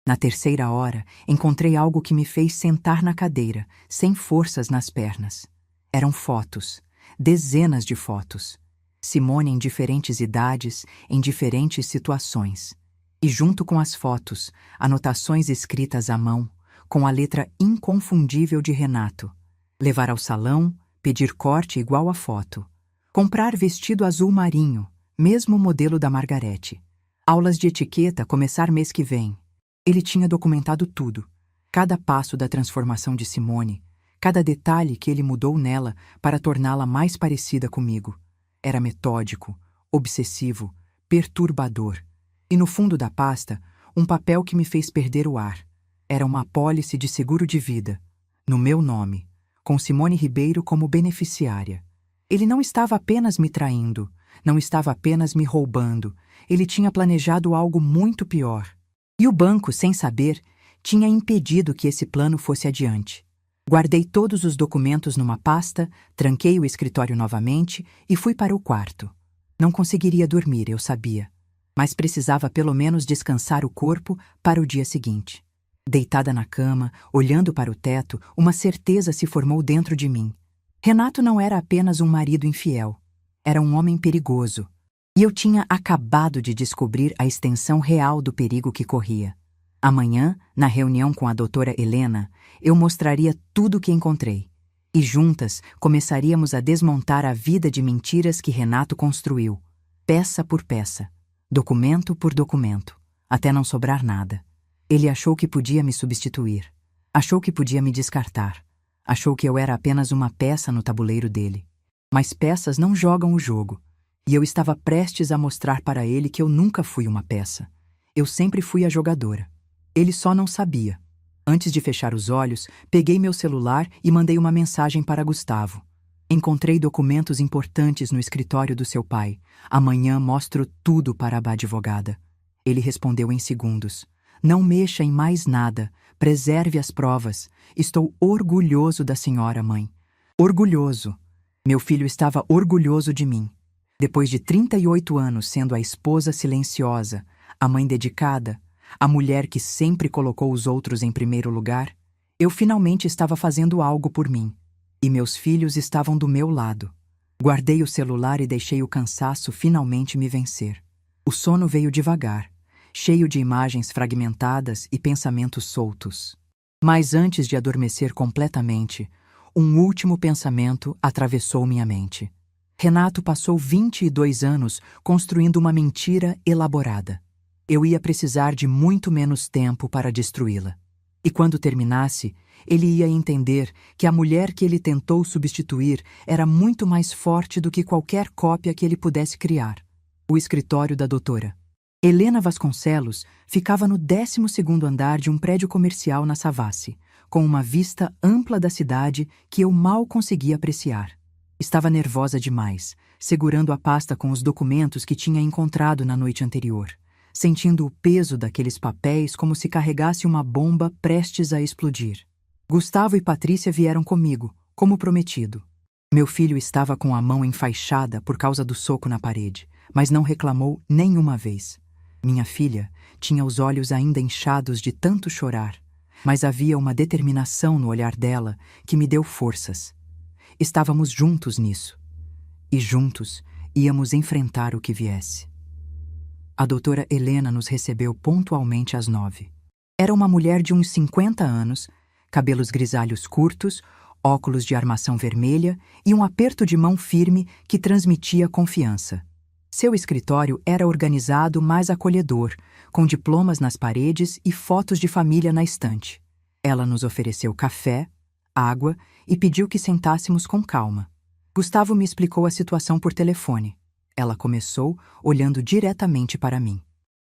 Na terceira hora, encontrei algo que me fez sentar na cadeira, sem forças nas pernas. Eram fotos, dezenas de fotos. Simone em diferentes idades, em diferentes situações. E junto com as fotos, anotações escritas à mão, com a letra inconfundível de Renato. Levar ao salão, pedir corte igual à foto. Comprar vestido azul marinho, mesmo modelo da Margarete. Aulas de etiqueta começar mês que vem. Ele tinha documentado tudo. Cada passo da transformação de Simone, cada detalhe que ele mudou nela para torná-la mais parecida comigo. Era metódico, obsessivo, perturbador. E no fundo da pasta, um papel que me fez perder o ar. Era uma apólice de seguro de vida, no meu nome, com Simone Ribeiro como beneficiária. Ele não estava apenas me traindo, não estava apenas me roubando, ele tinha planejado algo muito pior. E o banco, sem saber, tinha impedido que esse plano fosse adiante. Guardei todos os documentos numa pasta, tranquei o escritório novamente e fui para o quarto. Não conseguiria dormir, eu sabia, mas precisava pelo menos descansar o corpo para o dia seguinte. Deitada na cama, olhando para o teto, uma certeza se formou dentro de mim. Renato não era apenas um marido infiel. Era um homem perigoso. E eu tinha acabado de descobrir a extensão real do perigo que corria. Amanhã, na reunião com a doutora Helena, eu mostraria tudo o que encontrei. E juntas começaríamos a desmontar a vida de mentiras que Renato construiu, peça por peça, documento por documento, até não sobrar nada. Ele achou que podia me substituir. Achou que podia me descartar. Achou que eu era apenas uma peça no tabuleiro dele. Mas peças não jogam o jogo. E eu estava prestes a mostrar para ele que eu nunca fui uma peça. Eu sempre fui a jogadora. Ele só não sabia. Antes de fechar os olhos, peguei meu celular e mandei uma mensagem para Gustavo. Encontrei documentos importantes no escritório do seu pai. Amanhã mostro tudo para a advogada. Ele respondeu em segundos. Não mexa em mais nada. Preserve as provas. Estou orgulhoso da senhora, mãe. Orgulhoso. Meu filho estava orgulhoso de mim. Depois de 38 anos sendo a esposa silenciosa, a mãe dedicada, a mulher que sempre colocou os outros em primeiro lugar, eu finalmente estava fazendo algo por mim. E meus filhos estavam do meu lado. Guardei o celular e deixei o cansaço finalmente me vencer. O sono veio devagar, cheio de imagens fragmentadas e pensamentos soltos. Mas antes de adormecer completamente, um último pensamento atravessou minha mente. Renato passou 22 anos construindo uma mentira elaborada. Eu ia precisar de muito menos tempo para destruí-la. E quando terminasse, ele ia entender que a mulher que ele tentou substituir era muito mais forte do que qualquer cópia que ele pudesse criar. O escritório da doutora Helena Vasconcelos ficava no 12º andar de um prédio comercial na Savassi, com uma vista ampla da cidade que eu mal conseguia apreciar. Estava nervosa demais, segurando a pasta com os documentos que tinha encontrado na noite anterior, sentindo o peso daqueles papéis como se carregasse uma bomba prestes a explodir. Gustavo e Patrícia vieram comigo, como prometido. Meu filho estava com a mão enfaixada por causa do soco na parede, mas não reclamou nenhuma vez. Minha filha tinha os olhos ainda inchados de tanto chorar, mas havia uma determinação no olhar dela que me deu forças. Estávamos juntos nisso. E juntos íamos enfrentar o que viesse. A doutora Helena nos recebeu pontualmente às 9. Era uma mulher de uns 50 anos, cabelos grisalhos curtos, óculos de armação vermelha e um aperto de mão firme que transmitia confiança. Seu escritório era organizado, mas acolhedor, com diplomas nas paredes e fotos de família na estante. Ela nos ofereceu café, água e pediu que sentássemos com calma. Gustavo me explicou a situação por telefone. Ela começou olhando diretamente para mim.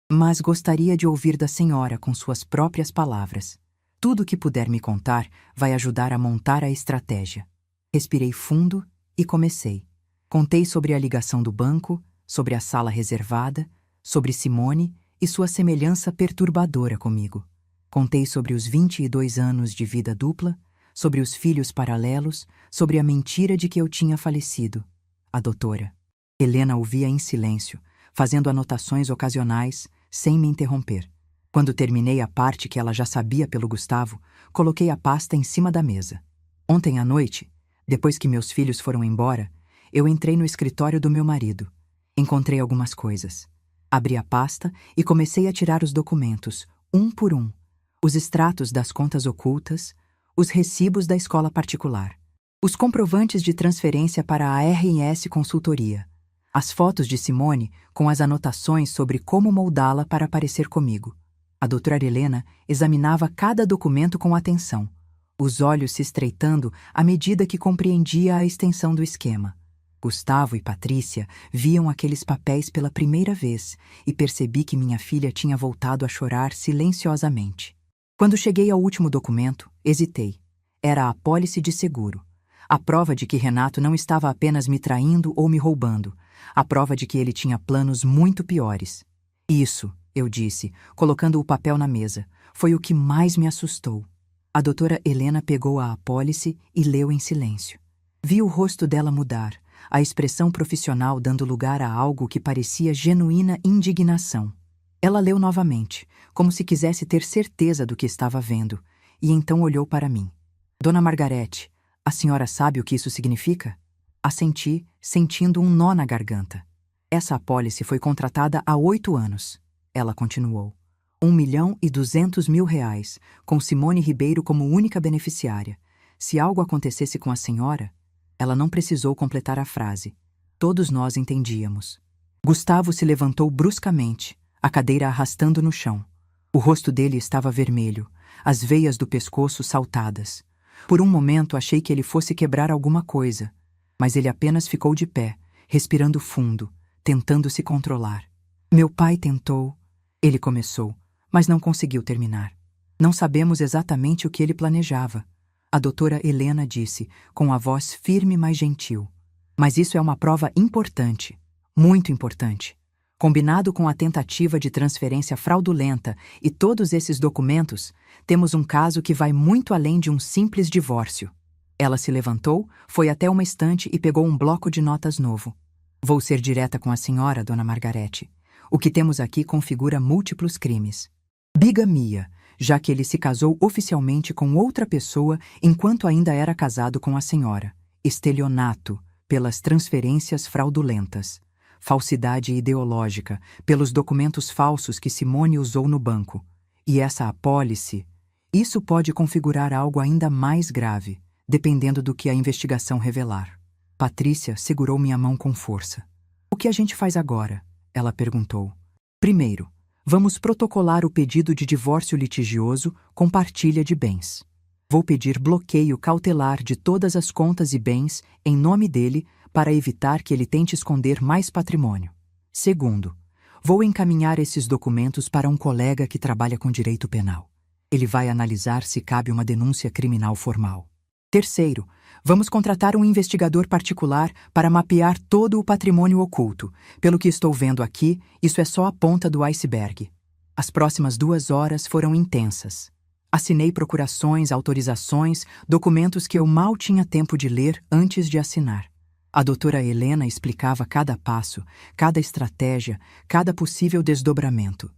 Mas gostaria de ouvir da senhora com suas próprias palavras. Tudo o que puder me contar vai ajudar a montar a estratégia. Respirei fundo e comecei. Contei sobre a ligação do banco, sobre a sala reservada, sobre Simone e sua semelhança perturbadora comigo. Contei sobre os 22 anos de vida dupla, sobre os filhos paralelos, sobre a mentira de que eu tinha falecido. A doutora Helena ouvia em silêncio, fazendo anotações ocasionais, sem me interromper. Quando terminei a parte que ela já sabia pelo Gustavo, coloquei a pasta em cima da mesa. Ontem à noite, depois que meus filhos foram embora, eu entrei no escritório do meu marido. Encontrei algumas coisas. Abri a pasta e comecei a tirar os documentos, um por um. os extratos das contas ocultas, os recibos da escola particular, os comprovantes de transferência para a RS Consultoria, as fotos de Simone com as anotações sobre como moldá-la para parecer comigo. A doutora Helena examinava cada documento com atenção, os olhos se estreitando à medida que compreendia a extensão do esquema. Gustavo e Patrícia viam aqueles papéis pela primeira vez e percebi que minha filha tinha voltado a chorar silenciosamente. Quando cheguei ao último documento, hesitei. Era a apólice de seguro. A prova de que Renato não estava apenas me traindo ou me roubando. A prova de que ele tinha planos muito piores. Isso, eu disse, colocando o papel na mesa, foi o que mais me assustou. A doutora Helena pegou a apólice e leu em silêncio. Vi o rosto dela mudar, a expressão profissional dando lugar a algo que parecia genuína indignação. Ela leu novamente, como se quisesse ter certeza do que estava vendo, e então olhou para mim. Dona Margarete, a senhora sabe o que isso significa? Assenti, sentindo um nó na garganta. Essa apólice foi contratada há 8 anos. Ela continuou. 1.200.000 reais, com Simone Ribeiro como única beneficiária. Se algo acontecesse com a senhora... Ela não precisou completar a frase. Todos nós entendíamos. Gustavo se levantou bruscamente, a cadeira arrastando no chão. O rosto dele estava vermelho, as veias do pescoço saltadas. Por um momento achei que ele fosse quebrar alguma coisa, mas ele apenas ficou de pé, respirando fundo, tentando se controlar. Meu pai tentou... Ele começou, mas não conseguiu terminar. Não sabemos exatamente o que ele planejava. A doutora Helena disse, com a voz firme mas gentil. Mas isso é uma prova importante, muito importante. Combinado com a tentativa de transferência fraudulenta e todos esses documentos, temos um caso que vai muito além de um simples divórcio. Ela se levantou, foi até uma estante e pegou um bloco de notas novo. Vou ser direta com a senhora, dona Margarete. O que temos aqui configura múltiplos crimes. Bigamia, já que ele se casou oficialmente com outra pessoa enquanto ainda era casado com a senhora. Estelionato, pelas transferências fraudulentas. Falsidade ideológica, pelos documentos falsos que Simone usou no banco. E essa apólice, isso pode configurar algo ainda mais grave, dependendo do que a investigação revelar. Patrícia segurou minha mão com força. O que a gente faz agora? Ela perguntou. Primeiro, vamos protocolar o pedido de divórcio litigioso com partilha de bens. Vou pedir bloqueio cautelar de todas as contas e bens em nome dele para evitar que ele tente esconder mais patrimônio. Segundo, vou encaminhar esses documentos para um colega que trabalha com direito penal. Ele vai analisar se cabe uma denúncia criminal formal. Terceiro, vamos contratar um investigador particular para mapear todo o patrimônio oculto. Pelo que estou vendo aqui, isso é só a ponta do iceberg. As próximas 2 horas foram intensas. Assinei procurações, autorizações, documentos que eu mal tinha tempo de ler antes de assinar. A doutora Helena explicava cada passo, cada estratégia, cada possível desdobramento.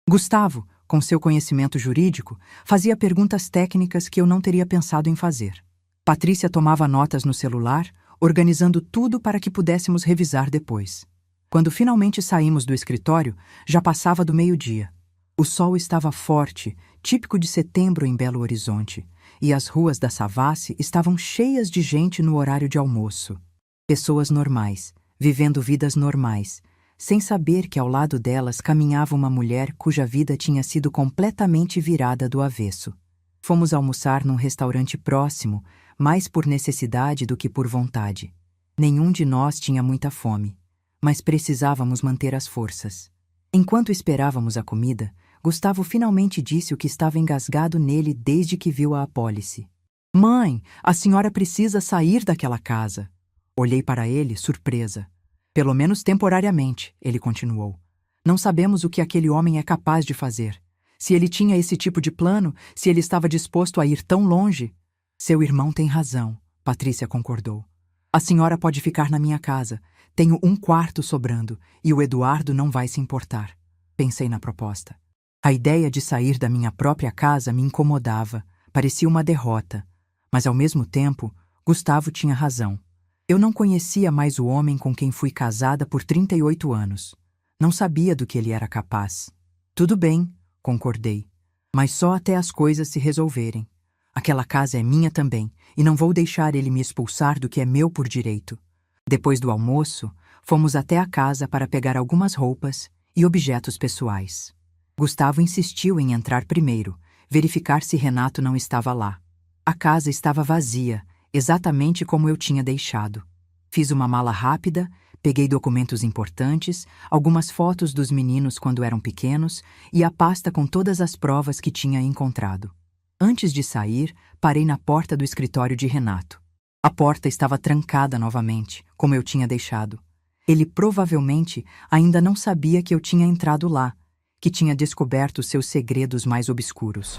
Gustavo, com seu conhecimento jurídico, fazia perguntas técnicas que eu não teria pensado em fazer. Patrícia tomava notas no celular, organizando tudo para que pudéssemos revisar depois. Quando finalmente saímos do escritório, já passava do meio-dia. O sol estava forte, típico de setembro em Belo Horizonte, e as ruas da Savassi estavam cheias de gente no horário de almoço. Pessoas normais, vivendo vidas normais, sem saber que ao lado delas caminhava uma mulher cuja vida tinha sido completamente virada do avesso. Fomos almoçar num restaurante próximo, mais por necessidade do que por vontade. Nenhum de nós tinha muita fome, mas precisávamos manter as forças. Enquanto esperávamos a comida, Gustavo finalmente disse o que estava engasgado nele desde que viu a apólice. Mãe, a senhora precisa sair daquela casa. Olhei para ele, surpresa. Pelo menos temporariamente, ele continuou. Não sabemos o que aquele homem é capaz de fazer. Se ele tinha esse tipo de plano, se ele estava disposto a ir tão longe. Seu irmão tem razão, Patrícia concordou. A senhora pode ficar na minha casa. Tenho 1 quarto sobrando e o Eduardo não vai se importar. Pensei na proposta. A ideia de sair da minha própria casa me incomodava, parecia uma derrota. Mas ao mesmo tempo, Gustavo tinha razão. Eu não conhecia mais o homem com quem fui casada por 38 anos. Não sabia do que ele era capaz. Tudo bem, concordei. Mas só até as coisas se resolverem. Aquela casa é minha também, e não vou deixar ele me expulsar do que é meu por direito. Depois do almoço, fomos até a casa para pegar algumas roupas e objetos pessoais. Gustavo insistiu em entrar primeiro, verificar se Renato não estava lá. A casa estava vazia, exatamente como eu tinha deixado. Fiz uma mala rápida, peguei documentos importantes, algumas fotos dos meninos quando eram pequenos e a pasta com todas as provas que tinha encontrado. Antes de sair, parei na porta do escritório de Renato. A porta estava trancada novamente, como eu tinha deixado. Ele provavelmente ainda não sabia que eu tinha entrado lá, que tinha descoberto seus segredos mais obscuros.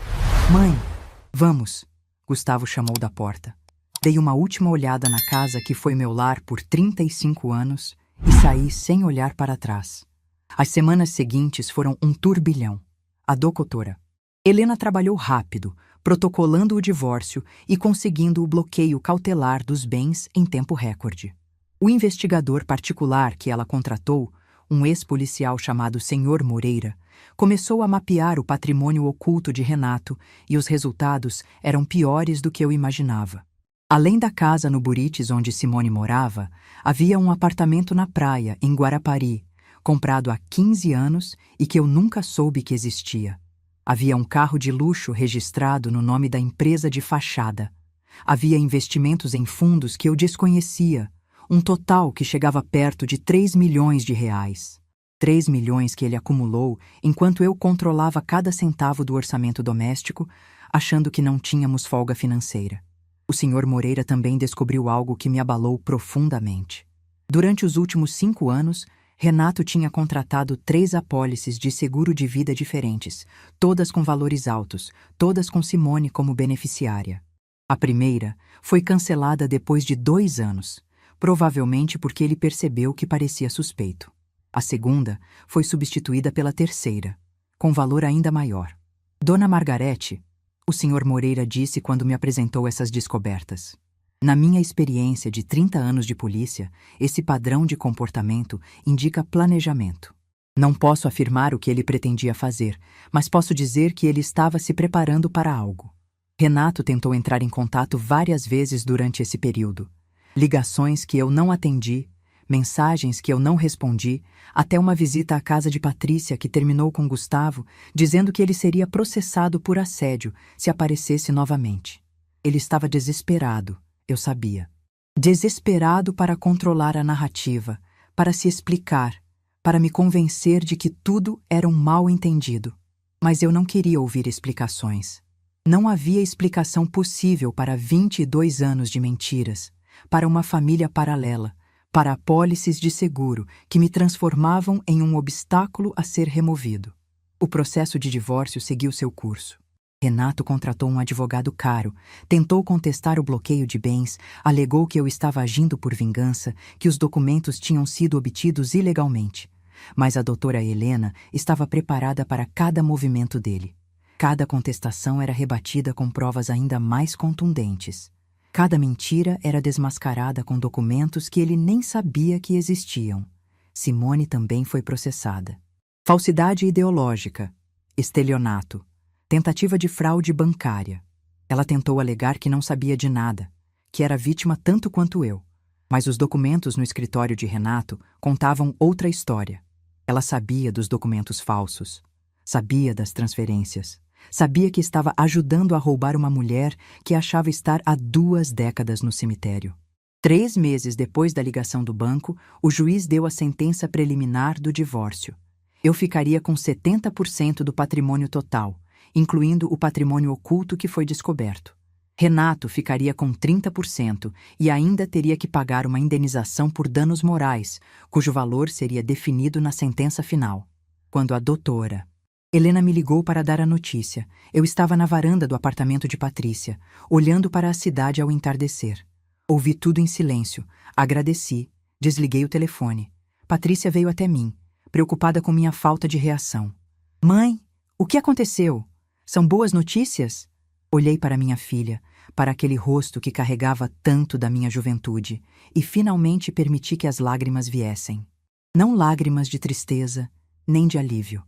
Mãe, vamos, Gustavo chamou da porta. Dei uma última olhada na casa que foi meu lar por 35 anos e saí sem olhar para trás. As semanas seguintes foram um turbilhão. A doutora Helena trabalhou rápido, protocolando o divórcio e conseguindo o bloqueio cautelar dos bens em tempo recorde. O investigador particular que ela contratou, um ex-policial chamado Senhor Moreira, começou a mapear o patrimônio oculto de Renato e os resultados eram piores do que eu imaginava. Além da casa no Buritis onde Simone morava, havia um apartamento na praia, em Guarapari, comprado há 15 anos e que eu nunca soube que existia. Havia um carro de luxo registrado no nome da empresa de fachada. Havia investimentos em fundos que eu desconhecia, um total que chegava perto de 3 milhões de reais. 3 milhões que ele acumulou enquanto eu controlava cada centavo do orçamento doméstico, achando que não tínhamos folga financeira. O Sr. Moreira também descobriu algo que me abalou profundamente. Durante os últimos 5 anos, Renato tinha contratado 3 apólices de seguro de vida diferentes, todas com valores altos, todas com Simone como beneficiária. A primeira foi cancelada depois de 2 anos, provavelmente porque ele percebeu que parecia suspeito. A segunda foi substituída pela terceira, com valor ainda maior. Dona Margarete, o Sr. Moreira disse quando me apresentou essas descobertas. Na minha experiência de 30 anos de polícia, esse padrão de comportamento indica planejamento. Não posso afirmar o que ele pretendia fazer, mas posso dizer que ele estava se preparando para algo. Renato tentou entrar em contato várias vezes durante esse período. Ligações que eu não atendi, mensagens que eu não respondi, até uma visita à casa de Patrícia que terminou com Gustavo, dizendo que ele seria processado por assédio se aparecesse novamente. Ele estava desesperado, eu sabia. Desesperado para controlar a narrativa, para se explicar, para me convencer de que tudo era um mal-entendido. Mas eu não queria ouvir explicações. Não havia explicação possível para 22 anos de mentiras, para uma família paralela, para apólices de seguro que me transformavam em um obstáculo a ser removido. O processo de divórcio seguiu seu curso. Renato contratou um advogado caro, tentou contestar o bloqueio de bens, alegou que eu estava agindo por vingança, que os documentos tinham sido obtidos ilegalmente. Mas a doutora Helena estava preparada para cada movimento dele. Cada contestação era rebatida com provas ainda mais contundentes. Cada mentira era desmascarada com documentos que ele nem sabia que existiam. Simone também foi processada. Falsidade ideológica, estelionato, tentativa de fraude bancária. Ela tentou alegar que não sabia de nada, que era vítima tanto quanto eu. Mas os documentos no escritório de Renato contavam outra história. Ela sabia dos documentos falsos, sabia das transferências. Sabia que estava ajudando a roubar uma mulher que achava estar há 2 décadas no cemitério. 3 meses depois da ligação do banco, o juiz deu a sentença preliminar do divórcio. Eu ficaria com 70% do patrimônio total, incluindo o patrimônio oculto que foi descoberto. Renato ficaria com 30% e ainda teria que pagar uma indenização por danos morais, cujo valor seria definido na sentença final. Quando a doutora Helena me ligou para dar a notícia. Eu estava na varanda do apartamento de Patrícia, olhando para a cidade ao entardecer. Ouvi tudo em silêncio, agradeci, desliguei o telefone. Patrícia veio até mim, preocupada com minha falta de reação. Mãe, o que aconteceu? São boas notícias? Olhei para minha filha, para aquele rosto que carregava tanto da minha juventude, e finalmente permiti que as lágrimas viessem. Não lágrimas de tristeza, nem de alívio.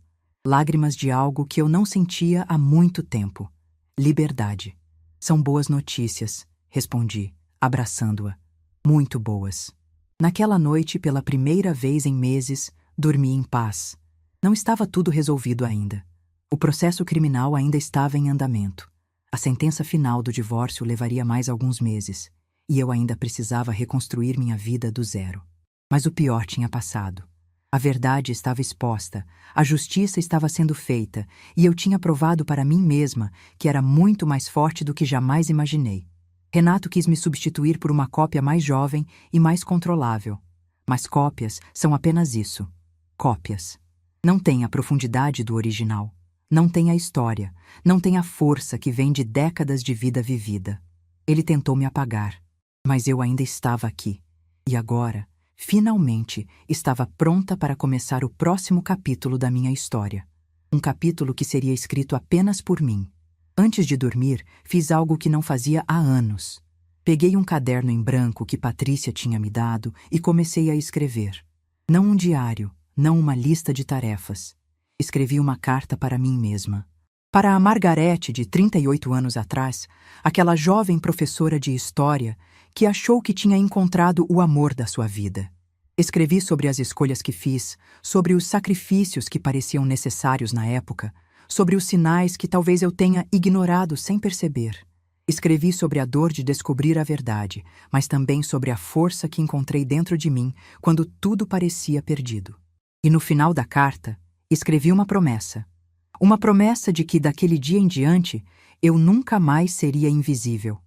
Lágrimas de algo que eu não sentia há muito tempo. Liberdade. São boas notícias, respondi, abraçando-a. Muito boas. Naquela noite, pela primeira vez em meses, dormi em paz. Não estava tudo resolvido ainda. O processo criminal ainda estava em andamento. A sentença final do divórcio levaria mais alguns meses, e eu ainda precisava reconstruir minha vida do zero. Mas o pior tinha passado. A verdade estava exposta, a justiça estava sendo feita, e eu tinha provado para mim mesma que era muito mais forte do que jamais imaginei. Renato quis me substituir por uma cópia mais jovem e mais controlável. Mas cópias são apenas isso. Cópias. Não têm a profundidade do original. Não tem a história, não tem a força que vem de décadas de vida vivida. Ele tentou me apagar, mas eu ainda estava aqui. E agora, finalmente, estava pronta para começar o próximo capítulo da minha história. Um capítulo que seria escrito apenas por mim. Antes de dormir, fiz algo que não fazia há anos. Peguei um caderno em branco que Patrícia tinha me dado e comecei a escrever. Não um diário, não uma lista de tarefas. Escrevi uma carta para mim mesma. Para a Margarete, de 38 anos atrás, aquela jovem professora de história que achou que tinha encontrado o amor da sua vida. Escrevi sobre as escolhas que fiz, sobre os sacrifícios que pareciam necessários na época, sobre os sinais que talvez eu tenha ignorado sem perceber. Escrevi sobre a dor de descobrir a verdade, mas também sobre a força que encontrei dentro de mim quando tudo parecia perdido. E no final da carta, escrevi uma promessa. Uma promessa de que, daquele dia em diante, eu nunca mais seria invisível.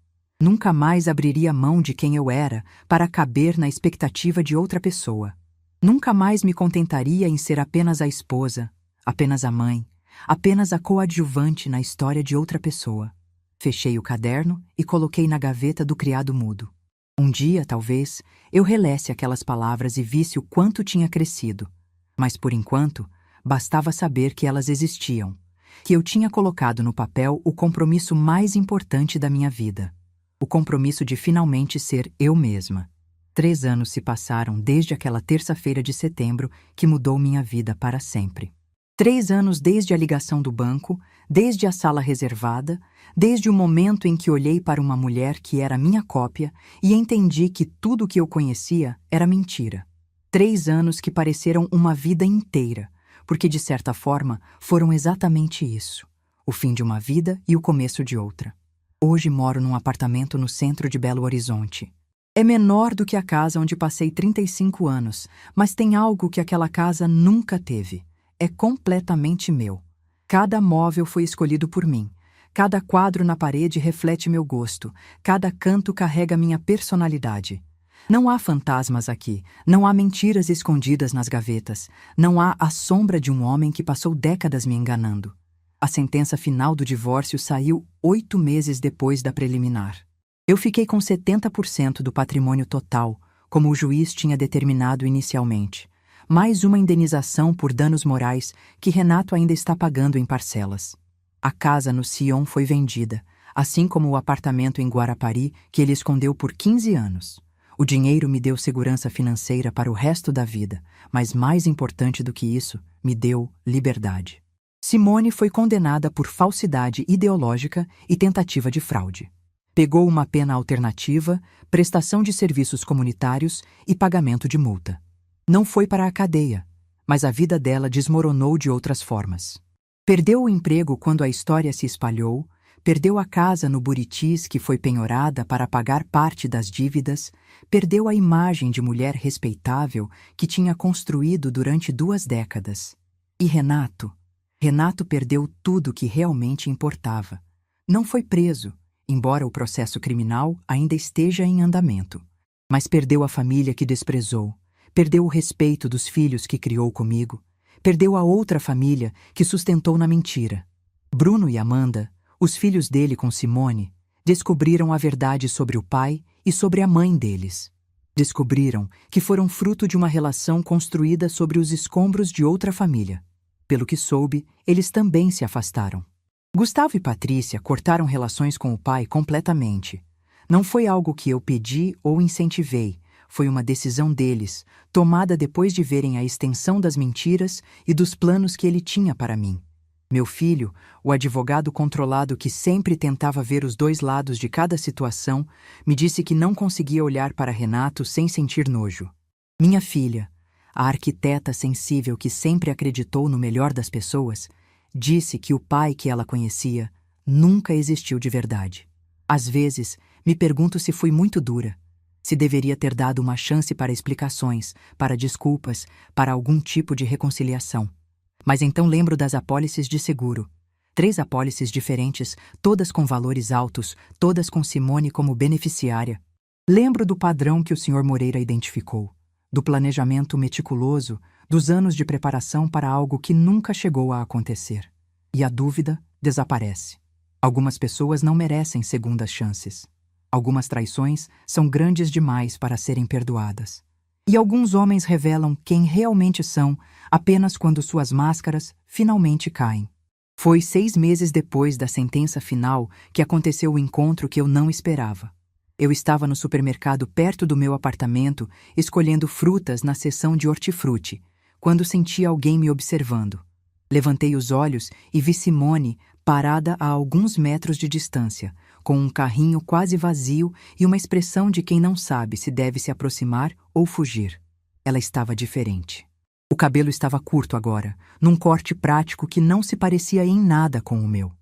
Nunca mais abriria mão de quem eu era para caber na expectativa de outra pessoa. Nunca mais me contentaria em ser apenas a esposa, apenas a mãe, apenas a coadjuvante na história de outra pessoa. Fechei o caderno e coloquei na gaveta do criado mudo. Um dia, talvez, eu relesse aquelas palavras e visse o quanto tinha crescido. Mas, por enquanto, bastava saber que elas existiam, que eu tinha colocado no papel o compromisso mais importante da minha vida. O compromisso de finalmente ser eu mesma. 3 anos se passaram desde aquela terça-feira de setembro que mudou minha vida para sempre. 3 anos desde a ligação do banco, desde a sala reservada, desde o momento em que olhei para uma mulher que era minha cópia e entendi que tudo o que eu conhecia era mentira. 3 anos que pareceram uma vida inteira, porque de certa forma foram exatamente isso, o fim de uma vida e o começo de outra. Hoje moro num apartamento no centro de Belo Horizonte. É menor do que a casa onde passei 35 anos, mas tem algo que aquela casa nunca teve. É completamente meu. Cada móvel foi escolhido por mim. Cada quadro na parede reflete meu gosto. Cada canto carrega minha personalidade. Não há fantasmas aqui. Não há mentiras escondidas nas gavetas. Não há a sombra de um homem que passou décadas me enganando. A sentença final do divórcio saiu 8 meses depois da preliminar. Eu fiquei com 70% do patrimônio total, como o juiz tinha determinado inicialmente. Mais uma indenização por danos morais que Renato ainda está pagando em parcelas. A casa no Sion foi vendida, assim como o apartamento em Guarapari que ele escondeu por 15 anos. O dinheiro me deu segurança financeira para o resto da vida, mas mais importante do que isso, me deu liberdade. Simone foi condenada por falsidade ideológica e tentativa de fraude. Pegou uma pena alternativa, prestação de serviços comunitários e pagamento de multa. Não foi para a cadeia, mas a vida dela desmoronou de outras formas. Perdeu o emprego quando a história se espalhou, perdeu a casa no Buritis que foi penhorada para pagar parte das dívidas, perdeu a imagem de mulher respeitável que tinha construído durante 2 décadas. E Renato perdeu tudo que realmente importava. Não foi preso, embora o processo criminal ainda esteja em andamento. Mas perdeu a família que desprezou, perdeu o respeito dos filhos que criou comigo, perdeu a outra família que sustentou na mentira. Bruno e Amanda, os filhos dele com Simone, descobriram a verdade sobre o pai e sobre a mãe deles. Descobriram que foram fruto de uma relação construída sobre os escombros de outra família. Pelo que soube, eles também se afastaram. Gustavo e Patrícia cortaram relações com o pai completamente. Não foi algo que eu pedi ou incentivei, foi uma decisão deles, tomada depois de verem a extensão das mentiras e dos planos que ele tinha para mim. Meu filho, o advogado controlado que sempre tentava ver os dois lados de cada situação, me disse que não conseguia olhar para Renato sem sentir nojo. Minha filha, a arquiteta sensível que sempre acreditou no melhor das pessoas, disse que o pai que ela conhecia nunca existiu de verdade. Às vezes, me pergunto se fui muito dura, se deveria ter dado uma chance para explicações, para desculpas, para algum tipo de reconciliação. Mas então lembro das apólices de seguro. 3 apólices diferentes, todas com valores altos, todas com Simone como beneficiária. Lembro do padrão que o Sr. Moreira identificou, do planejamento meticuloso, dos anos de preparação para algo que nunca chegou a acontecer. E a dúvida desaparece. Algumas pessoas não merecem segundas chances. Algumas traições são grandes demais para serem perdoadas. E alguns homens revelam quem realmente são apenas quando suas máscaras finalmente caem. Foi 6 meses depois da sentença final que aconteceu o encontro que eu não esperava. Eu estava no supermercado perto do meu apartamento, escolhendo frutas na seção de hortifruti, quando senti alguém me observando. Levantei os olhos e vi Simone parada a alguns metros de distância, com um carrinho quase vazio e uma expressão de quem não sabe se deve se aproximar ou fugir. Ela estava diferente. O cabelo estava curto agora, num corte prático que não se parecia em nada com o meu.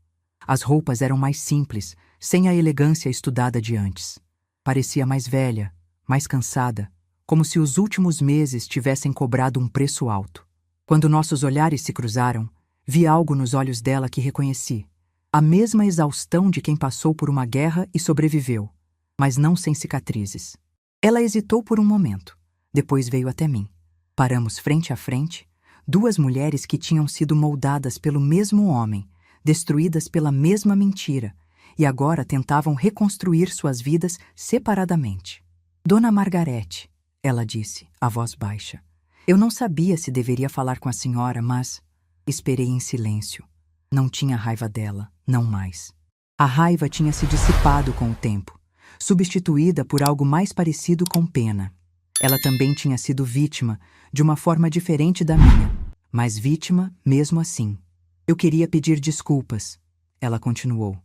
As roupas eram mais simples, sem a elegância estudada de antes. Parecia mais velha, mais cansada, como se os últimos meses tivessem cobrado um preço alto. Quando nossos olhares se cruzaram, vi algo nos olhos dela que reconheci. A mesma exaustão de quem passou por uma guerra e sobreviveu, mas não sem cicatrizes. Ela hesitou por um momento, depois veio até mim. Paramos frente a frente, 2 mulheres que tinham sido moldadas pelo mesmo homem, destruídas pela mesma mentira, e agora tentavam reconstruir suas vidas separadamente. Dona Margarete, ela disse, a voz baixa. Eu não sabia se deveria falar com a senhora, mas esperei em silêncio. Não tinha raiva dela, não mais. A raiva tinha se dissipado com o tempo, substituída por algo mais parecido com pena. Ela também tinha sido vítima, de uma forma diferente da minha, mas vítima mesmo assim. Eu queria pedir desculpas, ela continuou.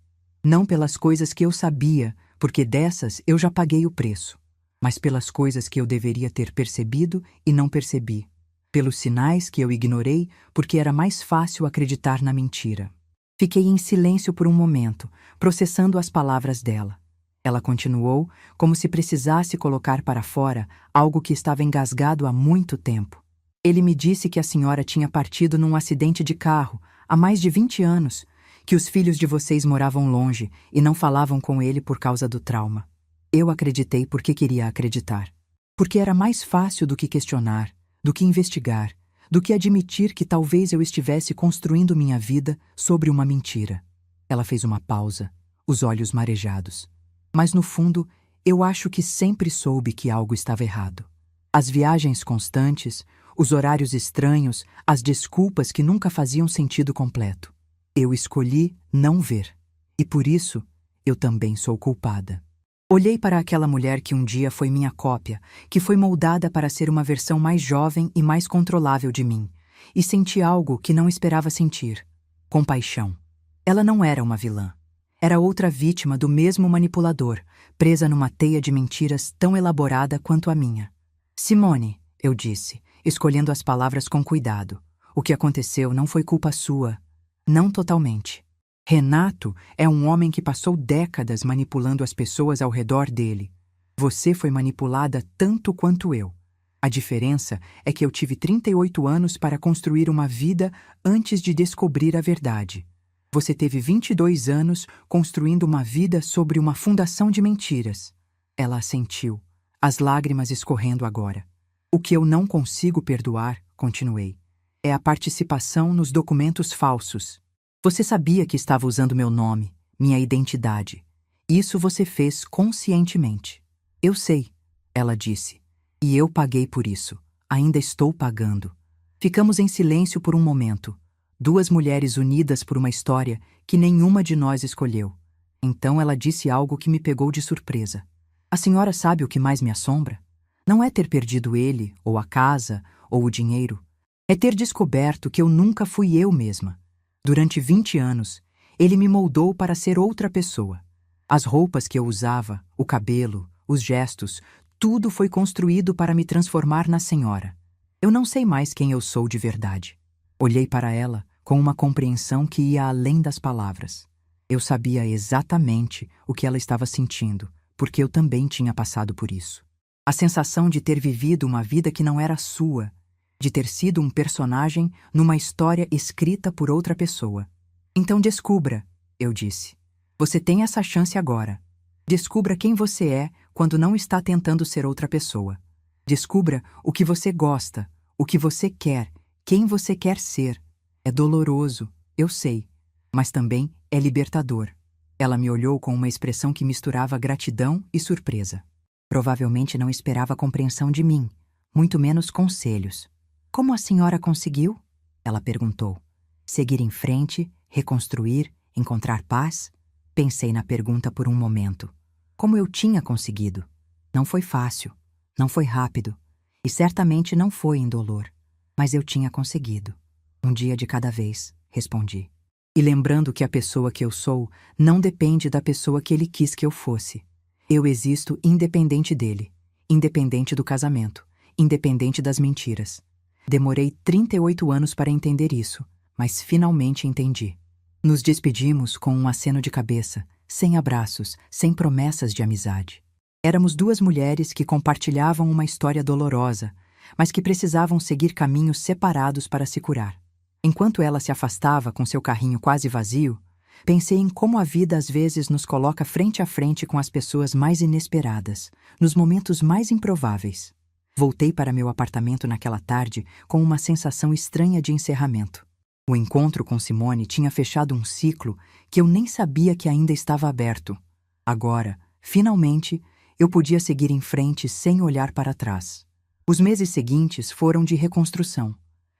Não pelas coisas que eu sabia, porque dessas eu já paguei o preço, mas pelas coisas que eu deveria ter percebido e não percebi. Pelos sinais que eu ignorei, porque era mais fácil acreditar na mentira. Fiquei em silêncio por um momento, processando as palavras dela. Ela continuou, como se precisasse colocar para fora algo que estava engasgado há muito tempo. Ele me disse que a senhora tinha partido num acidente de carro, há mais de 20 anos, que os filhos de vocês moravam longe e não falavam com ele por causa do trauma. Eu acreditei porque queria acreditar. Porque era mais fácil do que questionar, do que investigar, do que admitir que talvez eu estivesse construindo minha vida sobre uma mentira. Ela fez uma pausa, os olhos marejados. Mas no fundo, eu acho que sempre soube que algo estava errado. As viagens constantes, os horários estranhos, as desculpas que nunca faziam sentido completo. Eu escolhi não ver. E por isso, eu também sou culpada. Olhei para aquela mulher que um dia foi minha cópia, que foi moldada para ser uma versão mais jovem e mais controlável de mim, e senti algo que não esperava sentir: compaixão. Ela não era uma vilã. Era outra vítima do mesmo manipulador, presa numa teia de mentiras tão elaborada quanto a minha. Simone, eu disse, escolhendo as palavras com cuidado, o que aconteceu não foi culpa sua. Não totalmente. Renato é um homem que passou décadas manipulando as pessoas ao redor dele. Você foi manipulada tanto quanto eu. A diferença é que eu tive 38 anos para construir uma vida antes de descobrir a verdade. Você teve 22 anos construindo uma vida sobre uma fundação de mentiras. Ela assentiu, as lágrimas escorrendo agora. O que eu não consigo perdoar, continuei, é a participação nos documentos falsos. Você sabia que estava usando meu nome, minha identidade. Isso você fez conscientemente. Eu sei, ela disse. E eu paguei por isso. Ainda estou pagando. Ficamos em silêncio por um momento. 2 mulheres unidas por uma história que nenhuma de nós escolheu. Então ela disse algo que me pegou de surpresa. A senhora sabe o que mais me assombra? Não é ter perdido ele, ou a casa, ou o dinheiro. É ter descoberto que eu nunca fui eu mesma. Durante 20 anos, ele me moldou para ser outra pessoa. As roupas que eu usava, o cabelo, os gestos, tudo foi construído para me transformar na senhora. Eu não sei mais quem eu sou de verdade. Olhei para ela com uma compreensão que ia além das palavras. Eu sabia exatamente o que ela estava sentindo, porque eu também tinha passado por isso. A sensação de ter vivido uma vida que não era sua, de ter sido um personagem numa história escrita por outra pessoa. Então descubra, eu disse. Você tem essa chance agora. Descubra quem você é quando não está tentando ser outra pessoa. Descubra o que você gosta, o que você quer, quem você quer ser. É doloroso, eu sei, mas também é libertador. Ela me olhou com uma expressão que misturava gratidão e surpresa. Provavelmente não esperava compreensão de mim, muito menos conselhos. Como a senhora conseguiu? Ela perguntou. Seguir em frente, reconstruir, encontrar paz? Pensei na pergunta por um momento. Como eu tinha conseguido? Não foi fácil, não foi rápido, e certamente não foi indolor. Mas eu tinha conseguido. Um dia de cada vez, respondi. E lembrando que a pessoa que eu sou não depende da pessoa que ele quis que eu fosse. Eu existo independente dele, independente do casamento, independente das mentiras. Demorei 38 anos para entender isso, mas finalmente entendi. Nos despedimos com um aceno de cabeça, sem abraços, sem promessas de amizade. Éramos duas mulheres que compartilhavam uma história dolorosa, mas que precisavam seguir caminhos separados para se curar. Enquanto ela se afastava com seu carrinho quase vazio, pensei em como a vida às vezes nos coloca frente a frente com as pessoas mais inesperadas, nos momentos mais improváveis. Voltei para meu apartamento naquela tarde com uma sensação estranha de encerramento. O encontro com Simone tinha fechado um ciclo que eu nem sabia que ainda estava aberto. Agora, finalmente, eu podia seguir em frente sem olhar para trás. Os meses seguintes foram de reconstrução.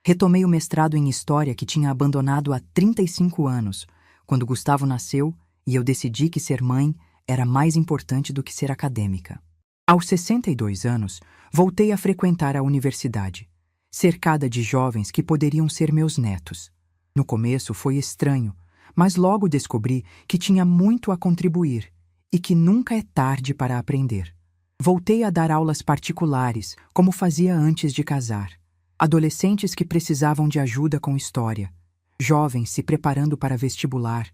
Retomei o mestrado em História que tinha abandonado há 35 anos, quando Gustavo nasceu e eu decidi que ser mãe era mais importante do que ser acadêmica. Aos 62 anos, voltei a frequentar a universidade, cercada de jovens que poderiam ser meus netos. No começo foi estranho, mas logo descobri que tinha muito a contribuir e que nunca é tarde para aprender. Voltei a dar aulas particulares, como fazia antes de casar. Adolescentes que precisavam de ajuda com história, jovens se preparando para vestibular,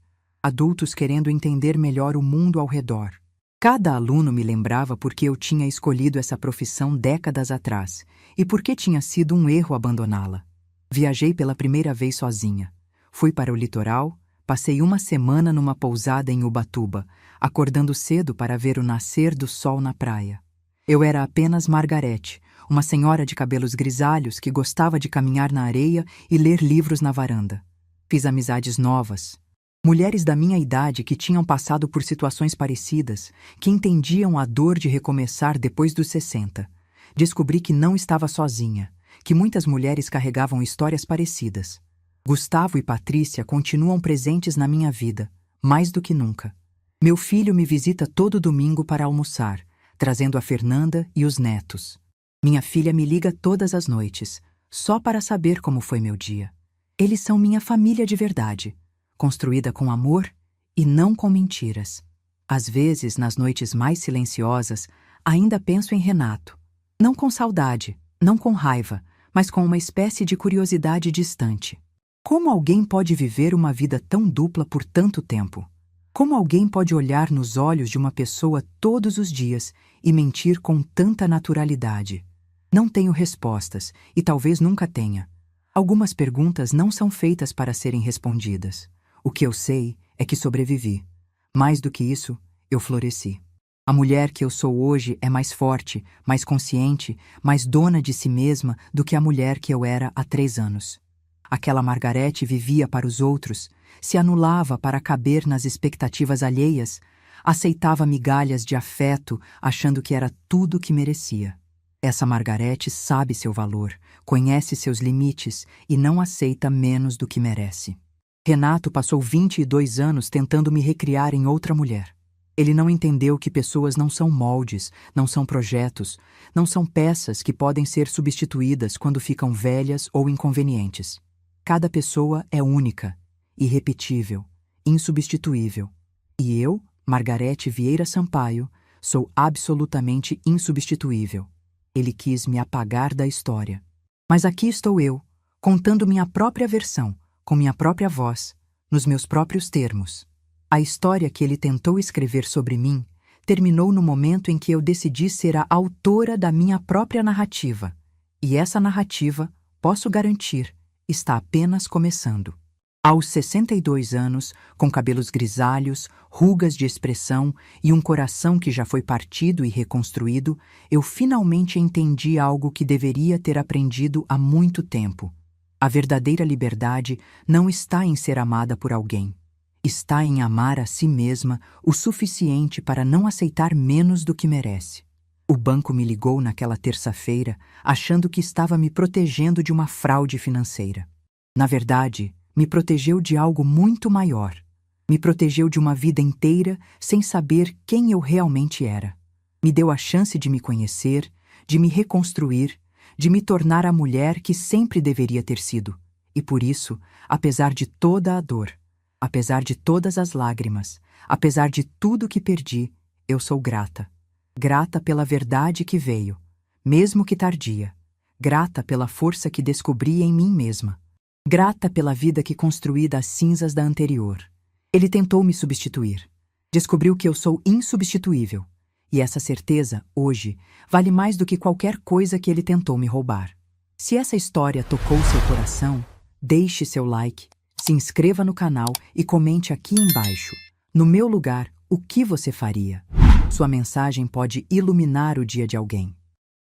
adultos querendo entender melhor o mundo ao redor. Cada aluno me lembrava por que eu tinha escolhido essa profissão décadas atrás e por que tinha sido um erro abandoná-la. Viajei pela primeira vez sozinha. Fui para o litoral, passei uma semana numa pousada em Ubatuba, acordando cedo para ver o nascer do sol na praia. Eu era apenas Margarete, uma senhora de cabelos grisalhos que gostava de caminhar na areia e ler livros na varanda. Fiz amizades novas. Mulheres da minha idade que tinham passado por situações parecidas, que entendiam a dor de recomeçar depois dos 60. Descobri que não estava sozinha, que muitas mulheres carregavam histórias parecidas. Gustavo e Patrícia continuam presentes na minha vida, mais do que nunca. Meu filho me visita todo domingo para almoçar, trazendo a Fernanda e os netos. Minha filha me liga todas as noites, só para saber como foi meu dia. Eles são minha família de verdade, construída com amor e não com mentiras. Às vezes, nas noites mais silenciosas, ainda penso em Renato. Não com saudade, não com raiva, mas com uma espécie de curiosidade distante. Como alguém pode viver uma vida tão dupla por tanto tempo? Como alguém pode olhar nos olhos de uma pessoa todos os dias e mentir com tanta naturalidade? Não tenho respostas e talvez nunca tenha. Algumas perguntas não são feitas para serem respondidas. O que eu sei é que sobrevivi. Mais do que isso, eu floresci. A mulher que eu sou hoje é mais forte, mais consciente, mais dona de si mesma do que a mulher que eu era há 3 anos. Aquela Margarete vivia para os outros, se anulava para caber nas expectativas alheias, aceitava migalhas de afeto, achando que era tudo o que merecia. Essa Margarete sabe seu valor, conhece seus limites e não aceita menos do que merece. Renato passou 22 anos tentando me recriar em outra mulher. Ele não entendeu que pessoas não são moldes, não são projetos, não são peças que podem ser substituídas quando ficam velhas ou inconvenientes. Cada pessoa é única, irrepetível, insubstituível. E eu, Margarete Vieira Sampaio, sou absolutamente insubstituível. Ele quis me apagar da história. Mas aqui estou eu, contando minha própria versão, com minha própria voz, nos meus próprios termos. A história que ele tentou escrever sobre mim terminou no momento em que eu decidi ser a autora da minha própria narrativa. E essa narrativa, posso garantir, está apenas começando. Aos 62 anos, com cabelos grisalhos, rugas de expressão e um coração que já foi partido e reconstruído, eu finalmente entendi algo que deveria ter aprendido há muito tempo. A verdadeira liberdade não está em ser amada por alguém. Está em amar a si mesma o suficiente para não aceitar menos do que merece. O banco me ligou naquela terça-feira, achando que estava me protegendo de uma fraude financeira. Na verdade, me protegeu de algo muito maior. Me protegeu de uma vida inteira sem saber quem eu realmente era. Me deu a chance de me conhecer, de me reconstruir, de me tornar a mulher que sempre deveria ter sido. E por isso, apesar de toda a dor, apesar de todas as lágrimas, apesar de tudo que perdi, eu sou grata. Grata pela verdade que veio, mesmo que tardia. Grata pela força que descobri em mim mesma. Grata pela vida que construí das cinzas da anterior. Ele tentou me substituir. Descobriu que eu sou insubstituível. E essa certeza, hoje, vale mais do que qualquer coisa que ele tentou me roubar. Se essa história tocou seu coração, deixe seu like, se inscreva no canal e comente aqui embaixo. No meu lugar, o que você faria? Sua mensagem pode iluminar o dia de alguém.